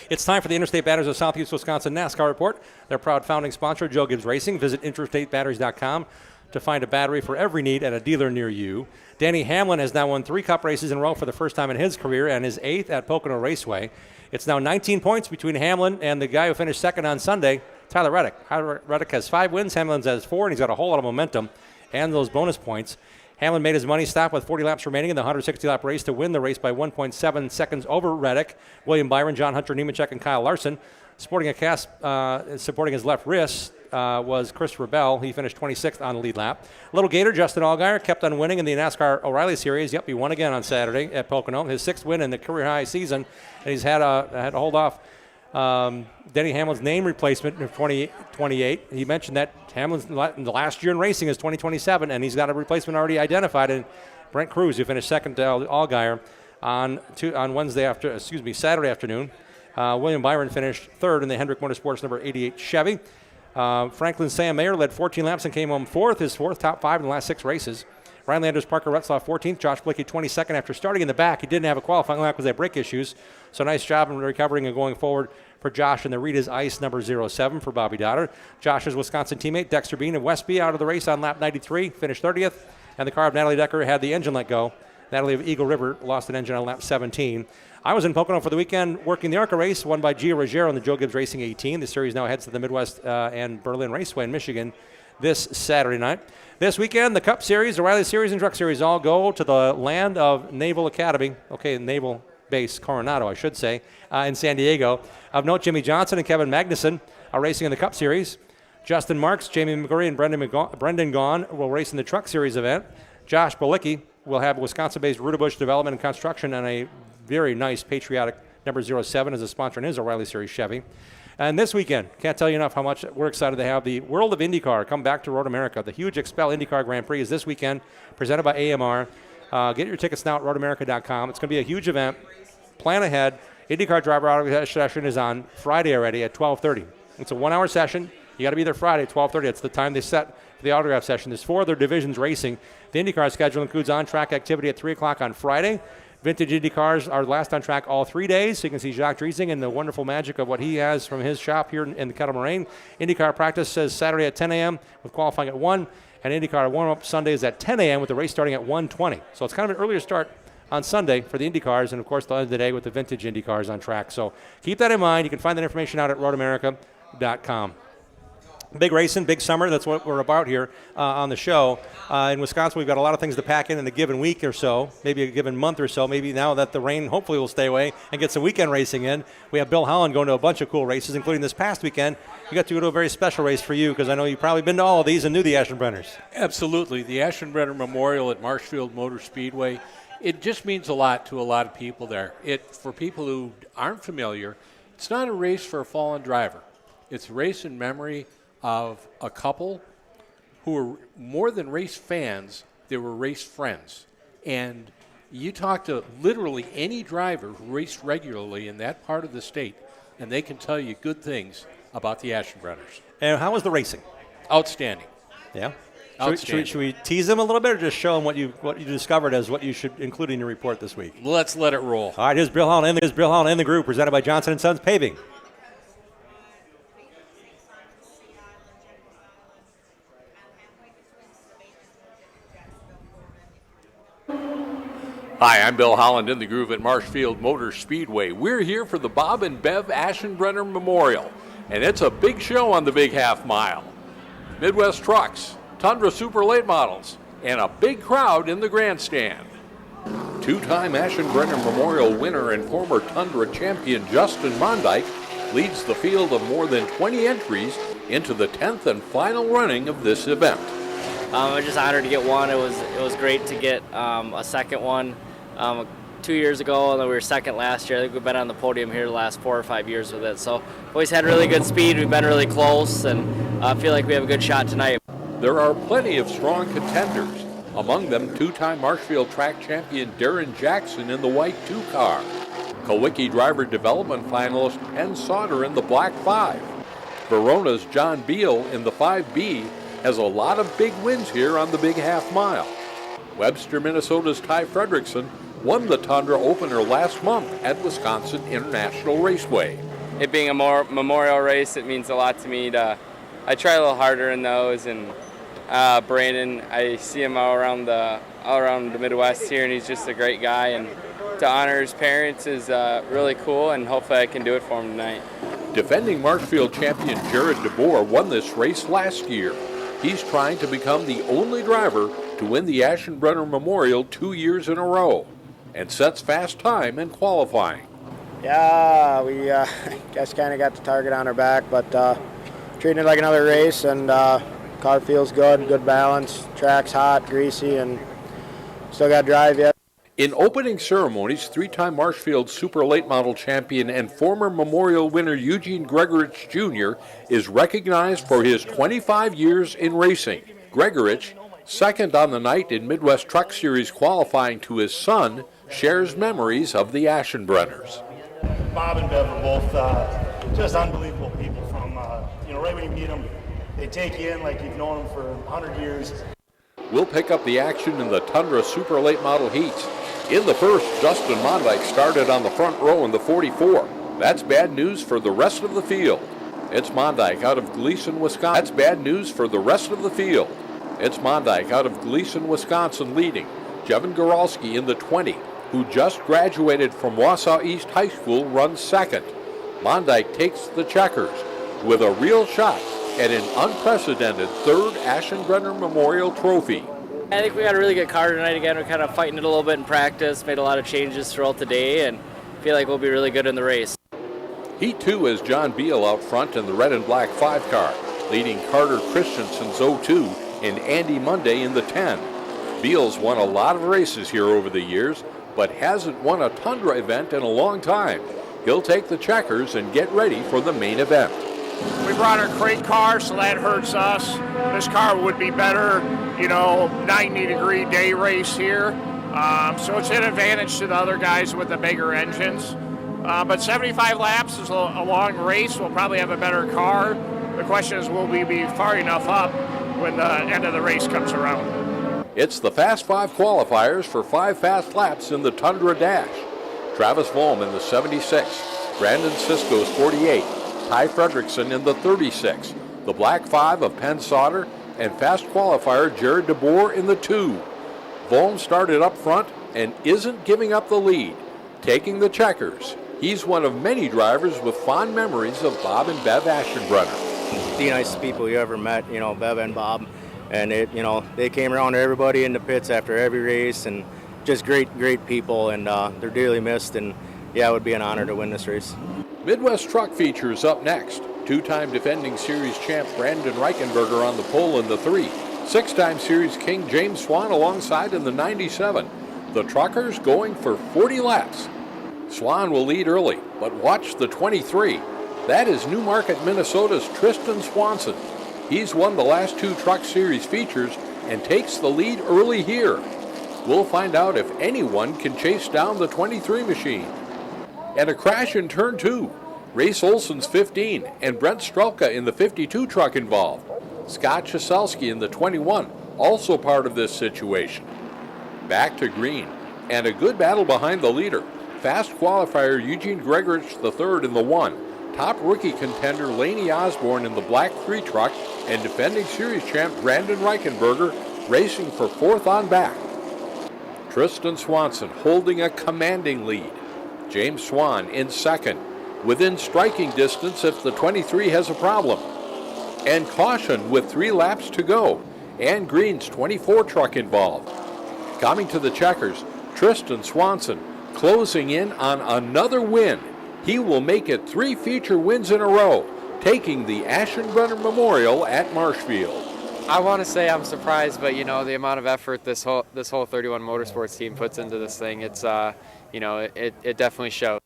It's time for the Interstate Batteries of Southeast Wisconsin NASCAR Report. Their proud founding sponsor, Joe Gibbs Racing. Visit interstatebatteries.com to find a battery for every need at a dealer near you. Danny Hamlin has now won 3 Cup races in a row for the first time in his career and his 8th at Pocono Raceway. It's now 19 points between Hamlin and the guy who finished second on Sunday, Tyler Reddick. Tyler Reddick has 5 wins, Hamlin has 4, and he's got a whole lot of momentum and those bonus points. Hamlin made his money stop with 40 laps remaining in the 160-lap race to win the race by 1.7 seconds over Reddick. William Byron, John Hunter Nemechek, and Kyle Larson. Sporting a cast supporting his left wrist was Christopher Bell. He finished 26th on the lead lap. Little Gator, Justin Allgaier, kept on winning in the NASCAR O'Reilly Series. Yep, he won again on Saturday at Pocono. His 6th win in the career-high season, and he's had to hold off Denny Hamlin's name replacement in 2028. He mentioned that Hamlin's the last year in racing is 2027, and he's got a replacement already identified in Brent Cruz, who finished second to Allgaier on Saturday afternoon. William Byron finished third in the Hendrick Motorsports number 88 Chevy. Franklin Sam Mayer led 14 laps and came home fourth, his fourth top 5 in the last 6 races. Ryan Landers, Parker Retzlaff 14th, Josh Blickey 22nd after starting in the back. He didn't have a qualifying lap because they had brake issues, so nice job in recovering and going forward for Josh in the Rita's Ice number 07 for Bobby Dotter. Josh's Wisconsin teammate Dexter Bean of Westby out of the race on lap 93, finished 30th, and the car of Natalie Decker had the engine let go. Natalie of Eagle River lost an engine on lap 17. I was in Pocono for the weekend working the ARCA race, won by Gio Ruggiero in the Joe Gibbs Racing 18. The series now heads to the Midwest and Berlin Raceway in Michigan this Saturday night. This weekend, the Cup Series, the Riley Series, and Truck Series all go to the land of Naval Academy. Okay, Naval Base Coronado, I should say, in San Diego. Of note, Jimmy Johnson and Kevin Magnuson are racing in the Cup Series. Justin Marks, Jamie McGurry, and Brendan Gaughan will race in the Truck Series event. Josh Bolicki will have Wisconsin-based Rudabush Development and Construction and a very nice patriotic number 07 as a sponsor in his O'Reilly Series Chevy. And this weekend, can't tell you enough how much we're excited to have the World of IndyCar come back to Road America. The huge Expel IndyCar Grand Prix is this weekend, presented by AMR. Get your tickets now at roadamerica.com. It's going to be a huge event. Plan ahead. IndyCar driver autograph session is on Friday already at 12:30. It's a 1-hour session. You got to be there Friday at 12:30. It's the time they set for the autograph session. There's 4 other divisions racing. The IndyCar schedule includes on-track activity at 3 o'clock on Friday. Vintage Indy cars are last on track all 3 days, so you can see Jacques Driesing and the wonderful magic of what he has from his shop here in the Kettle Moraine. IndyCar practice says Saturday at 10 a.m. with qualifying at 1, and IndyCar warm-up Sundays at 10 a.m. with the race starting at 1:20. So it's kind of an earlier start on Sunday for the Indy cars, and of course the end of the day with the vintage Indy cars on track. So keep that in mind. You can find that information out at roadamerica.com. Big racing, big summer. That's what we're about here on the show. In Wisconsin, we've got a lot of things to pack in a given week or so, maybe a given month or so. Maybe now that the rain hopefully will stay away and get some weekend racing in. We have Bill Holland going to a bunch of cool races, including this past weekend. You got to go to a very special race for you because I know you've probably been to all of these and knew the Ashenbrenners. Absolutely. The Ashenbrenner Memorial at Marshfield Motor Speedway. It just means a lot to a lot of people there. For people who aren't familiar, it's not a race for a fallen driver. It's a race in memory of a couple who were more than race fans, they were race friends. And you talk to literally any driver who raced regularly in that part of the state, and they can tell you good things about the Ashenbrenners. And how was the racing? Outstanding. Yeah? Outstanding. Should we tease them a little bit or just show them what you discovered as what you should include in your report this week? Let's let it roll. All right, here's Bill Holland and the group, presented by Johnson & Sons Paving. Hi, I'm Bill Holland in the Groove at Marshfield Motor Speedway. We're here for the Bob and Bev Ashenbrenner Memorial, and it's a big show on the big half mile. Midwest trucks, Tundra Super Late models, and a big crowd in the grandstand. Two-time Ashenbrenner Memorial winner and former Tundra champion Justin Mondyke leads the field of more than 20 entries into the 10th and final running of this event. I'm just honored to get one. It was great to get a second one 2 years ago, and then we were second last year. I think we've been on the podium here the last 4 or 5 years with it. So always had really good speed. We've been really close, and I feel like we have a good shot tonight. There are plenty of strong contenders, Among them, two-time Marshfield track champion Darren Jackson in the white 2 car. Kowicki driver development finalist Penn Sauter in the black 5. Verona's John Beal in the 5B has a lot of big wins here on the big half mile. Webster, Minnesota's Ty Fredrickson won the Tundra opener last month at Wisconsin International Raceway. It being a memorial race, it means a lot to me. I try a little harder in those, and Brandon, I see him all around the Midwest here, and he's just a great guy. And to honor his parents is really cool, and hopefully I can do it for him tonight. Defending Marshfield champion Jared DeBoer won this race last year. He's trying to become the only driver to win the Aschenbrenner Memorial 2 years in a row, and sets fast time in qualifying. Yeah, we just kind of got the target on our back, but treating it like another race, and car feels good balance, track's hot, greasy, and still got to drive yet. In opening ceremonies, three-time Marshfield Super Late Model champion and former Memorial winner Eugene Gregorich Jr. is recognized for his 25 years in racing. Gregorich, second on the night in Midwest Truck Series qualifying to his son, shares memories of the Aschenbrenners. Bob and Bev are both just unbelievable people. From right when you meet them, they take you in like you've known them for 100 years. We'll pick up the action in the Tundra Super Late Model heats. In the first, Justin Mondyke started on the front row in the 44. That's bad news for the rest of the field. It's Mondyke out of Gleason, Wisconsin. That's bad news for the rest of the field. It's Mondyke out of Gleason, Wisconsin leading. Jevin Goralski in the 20, who just graduated from Wausau East High School, runs second. Mondyke takes the checkers with a real shot at an unprecedented third Aschenbrenner Memorial Trophy. I think we got a really good car tonight. Again, we're kind of fighting it a little bit in practice, made a lot of changes throughout the day, and feel like we'll be really good in the race. Heat 2 is John Beal out front in the red and black 5 car, leading Carter Christensen's 02 and Andy Monday in the 10. Beal's won a lot of races here over the years, but hasn't won a Tundra event in a long time. He'll take the checkers and get ready for the main event. We brought our crate car, so that hurts us. This car would be better, 90-degree day race here. So it's an advantage to the other guys with the bigger engines. But 75 laps is a long race. We'll probably have a better car. The question is, will we be far enough up when the end of the race comes around? It's the Fast 5 qualifiers for 5 fast laps in the Tundra Dash. Travis Volm in the 76, Brandon Sisko's 48, Ty Fredrickson in the 36, the Black 5 of Penn Sauter, and fast qualifier Jared DeBoer in the 2. Volm started up front and isn't giving up the lead, taking the checkers. He's one of many drivers with fond memories of Bob and Bev Aschenbrenner. The nicest people you ever met, Bev and Bob, and they came around to everybody in the pits after every race, and just great people, and they're dearly missed, and yeah, it would be an honor to win this race. Midwest Truck features up next. Two-time defending series champ Brandon Reichenberger on the pole in the 3. Six-time series king James Swan alongside in the 97. The truckers going for 40 laps. Swan will lead early, but watch the 23. That is Newmarket, Minnesota's Tristan Swanson. He's won the last 2 Truck Series features and takes the lead early here. We'll find out if anyone can chase down the 23 machine. And a crash in turn 2. Race Olson's 15 and Brent Strelka in the 52 truck involved. Scott Chaselsky in the 21, also part of this situation. Back to green, and a good battle behind the leader. Fast qualifier Eugene Gregorich III in the 1. Top rookie contender Laney Osborne in the black 3 truck, and defending series champ Brandon Reichenberger racing for 4th on back. Tristan Swanson holding a commanding lead. James Swan in 2nd, within striking distance if the 23 has a problem. And caution with 3 laps to go, and Green's 24 truck involved. Coming to the checkers, Tristan Swanson closing in on another win. He will make it 3 feature wins in a row, taking the Aschenbrenner Memorial at Marshfield. I want to say I'm surprised, but the amount of effort this whole 31 Motorsports team puts into this thing, it's it definitely shows.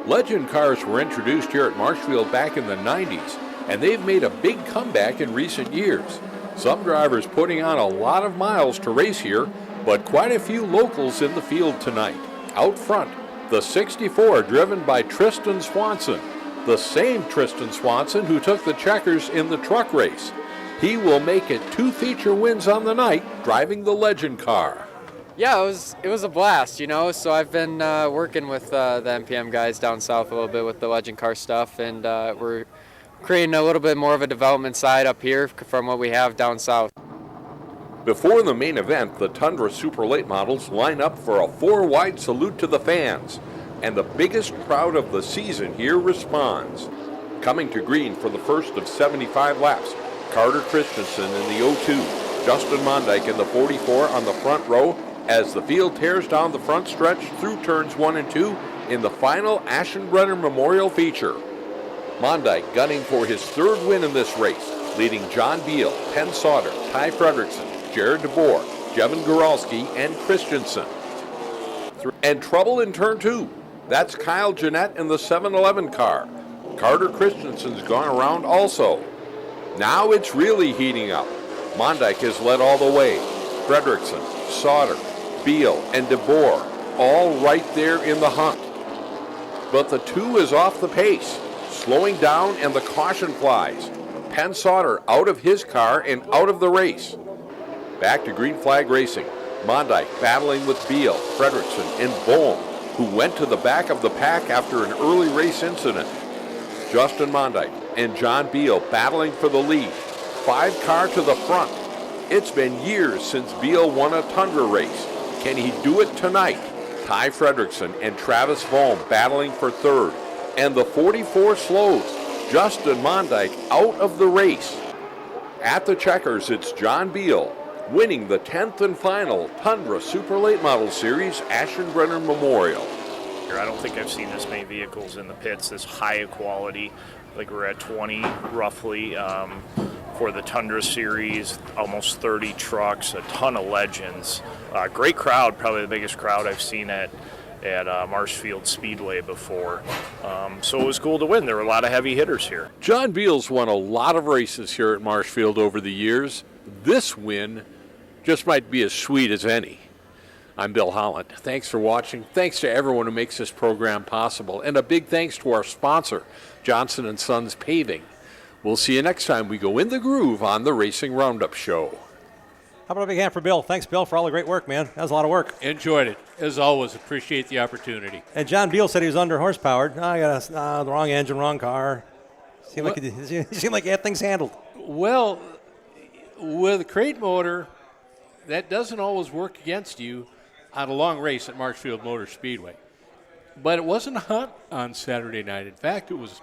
Legend cars were introduced here at Marshfield back in the 90s, and they've made a big comeback in recent years. Some drivers putting on a lot of miles to race here, but quite a few locals in the field tonight. Out front, the 64 driven by Tristan Swanson, the same Tristan Swanson who took the checkers in the truck race. He will make it 2 feature wins on the night, driving the Legend car. Yeah, it was a blast, you know. So I've been working with the MPM guys down south a little bit with the Legend car stuff, and we're creating a little bit more of a development side up here from what we have down south. Before the main event, the Tundra Super Late models line up for a 4-wide salute to the fans, and the biggest crowd of the season here responds. Coming to green for the first of 75 laps, Carter Christensen in the 02, Justin Mondyke in the 44 on the front row as the field tears down the front stretch through turns 1 and 2 in the final Aschenbrenner Memorial feature. Mondyke gunning for his 3rd win in this race, leading John Beal, Penn Sauter, Ty Fredrickson, Jared DeBoer, Jevin Goralski, and Christensen. And trouble in turn 2. That's Kyle Jeanette in the 7-Eleven car. Carter Christensen's gone around also. Now it's really heating up. Mondyke has led all the way. Fredrickson, Sauter, Beal, and DeBoer all right there in the hunt. But the 2 is off the pace, slowing down, and the caution flies. Penn Sauter out of his car and out of the race. Back to green flag racing. Mondyke battling with Beal, Fredrickson, and Boehm, who went to the back of the pack after an early race incident. Justin Mondyke and John Beal battling for the lead. 5 car to the front. It's been years since Beal won a Tundra race. Can he do it tonight? Ty Fredrickson and Travis Boehm battling for 3rd. And the 44 slows. Justin Mondyke out of the race. At the checkers, it's John Beal winning the 10th and final Tundra Super Late Model Series Aschenbrenner Memorial. I don't think I've seen this many vehicles in the pits, this high of quality. Like we're at 20 roughly for the Tundra Series, almost 30 trucks, a ton of Legends. Great crowd, probably the biggest crowd I've seen at Marshfield Speedway before. So it was cool to win. There were a lot of heavy hitters here. John Beal's won a lot of races here at Marshfield over the years. This win just might be as sweet as any. I'm Bill Holland. Thanks for watching. Thanks to everyone who makes this program possible. And a big thanks to our sponsor, Johnson & Sons Paving. We'll see you next time we go in the groove on the Racing Roundup Show. How about a big hand for Bill? Thanks, Bill, for all the great work, man. That was a lot of work. Enjoyed it. As always, appreciate the opportunity. And John Beal said he was under horsepowered. I got the wrong engine, wrong car. Seemed like he had things handled. Well, with a crate motor, that doesn't always work against you on a long race at Marshfield Motor Speedway. But it wasn't hot on Saturday night. In fact, it was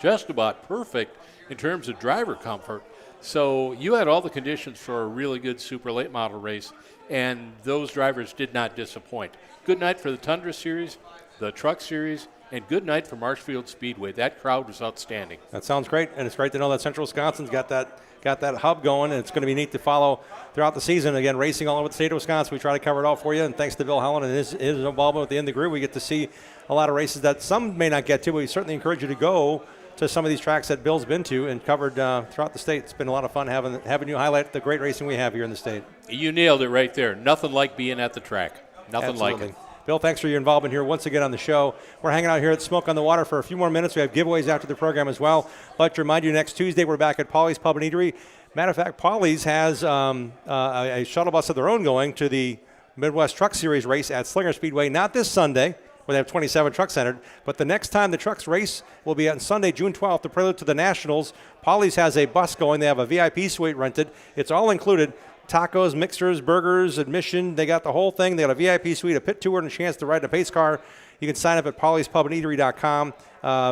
just about perfect in terms of driver comfort. So you had all the conditions for a really good super late model race, and those drivers did not disappoint. Good night for the Tundra Series, the Truck Series, and good night for Marshfield Speedway. That crowd was outstanding. That sounds great, and it's great to know that Central Wisconsin's got that hub going, and it's going to be neat to follow throughout the season. Again, racing all over the state of Wisconsin. We try to cover it all for you, and thanks to Bill Holland and his involvement with the In the Groove, we get to see a lot of races that some may not get to, but we certainly encourage you to go to some of these tracks that Bill's been to and covered throughout the state. It's been a lot of fun having you highlight the great racing we have here in the state. You nailed it right there. Nothing like being at the track. Nothing Absolutely. like it. Bill, thanks for your involvement here once again on the show. We're hanging out here at Smoke on the Water for a few more minutes. We have giveaways after the program as well. I'd like to remind you, next Tuesday we're back at Polly's Pub and Eatery. Matter of fact, Polly's has a shuttle bus of their own going to the Midwest Truck Series race at Slinger Speedway, not this Sunday, where they have 27 trucks entered, but the next time the trucks race will be on Sunday, June 12th, the prelude to the Nationals. Polly's has a bus going. They have a VIP suite rented. It's all included. Tacos, mixers, burgers, admission. They got the whole thing. They got a VIP suite, a pit tour, and a chance to ride in a pace car. You can sign up at pollyspubandeatery.com.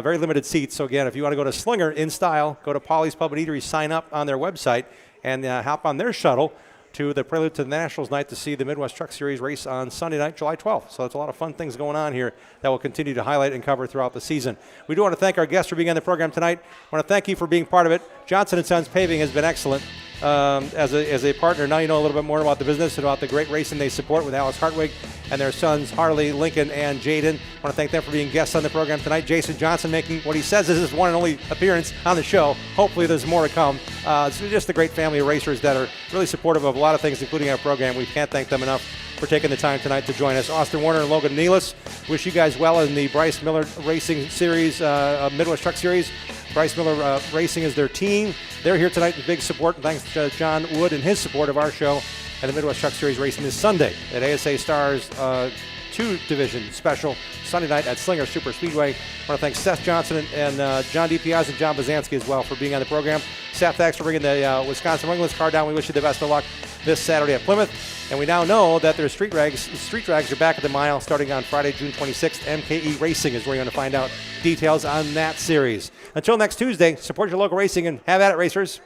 Very limited seats. So, again, if you want to go to Slinger in style, go to Polly's Pub and Eatery, sign up on their website, and hop on their shuttle to the prelude to the Nationals night to see the Midwest Truck Series race on Sunday night, July 12th. So it's a lot of fun things going on here that we'll continue to highlight and cover throughout the season. We do want to thank our guests for being on the program tonight. I want to thank you for being part of it. Johnson & Sons Paving has been excellent as a partner. Now you know a little bit more about the business and about the great racing they support with Alice Hartwig and their sons Harley, Lincoln, and Jaden. I want to thank them for being guests on the program tonight. Jason Johnson making what he says is his one and only appearance on the show. Hopefully there's more to come. It's just a great family of racers that are really supportive of a lot of things, including our program. We can't thank them enough for taking the time tonight to join us. Austin Warner and Logan Nealis, wish you guys well in the Bryce Miller Racing Series, Midwest Truck Series. Bryce Miller Racing is their team. They're here tonight in big support, and thanks to John Wood and his support of our show. And the Midwest Truck Series racing this Sunday at ASA Stars 2 Division Special, Sunday night at Slinger Super Speedway. I want to thank Seth Johnson and John DiPiazza and John Bazansky as well for being on the program. Seth, thanks for bringing the Wisconsin Winglands car down. We wish you the best of luck this Saturday at Plymouth. And we now know that their street drags are back at the mile starting on Friday, June 26th. MKE Racing is where you're going to find out details on that series. Until next Tuesday, support your local racing and have at it, racers.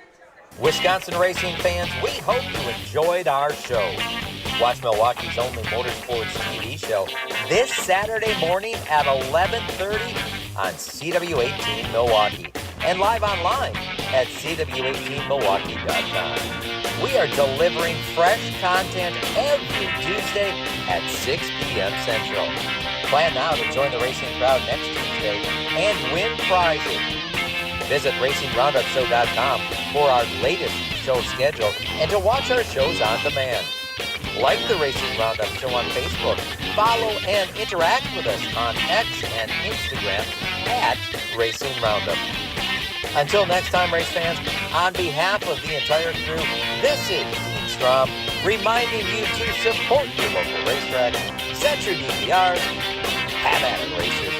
Wisconsin racing fans, we hope you enjoyed our show. Watch Milwaukee's only motorsports TV show this Saturday morning at 11:30 on CW18 Milwaukee and live online at CW18Milwaukee.com. We are delivering fresh content every Tuesday at 6 p.m. Central. Plan now to join the racing crowd next Tuesday and win prizes. Visit RacingRoundupShow.com for our latest show schedule and to watch our shows on demand. Like the Racing Roundup Show on Facebook. Follow and interact with us on X and Instagram at Racing Roundup. Until next time, race fans, on behalf of the entire crew, this is Dean Strom reminding you to support your local racetrack, set your DVRs, have at it, racers.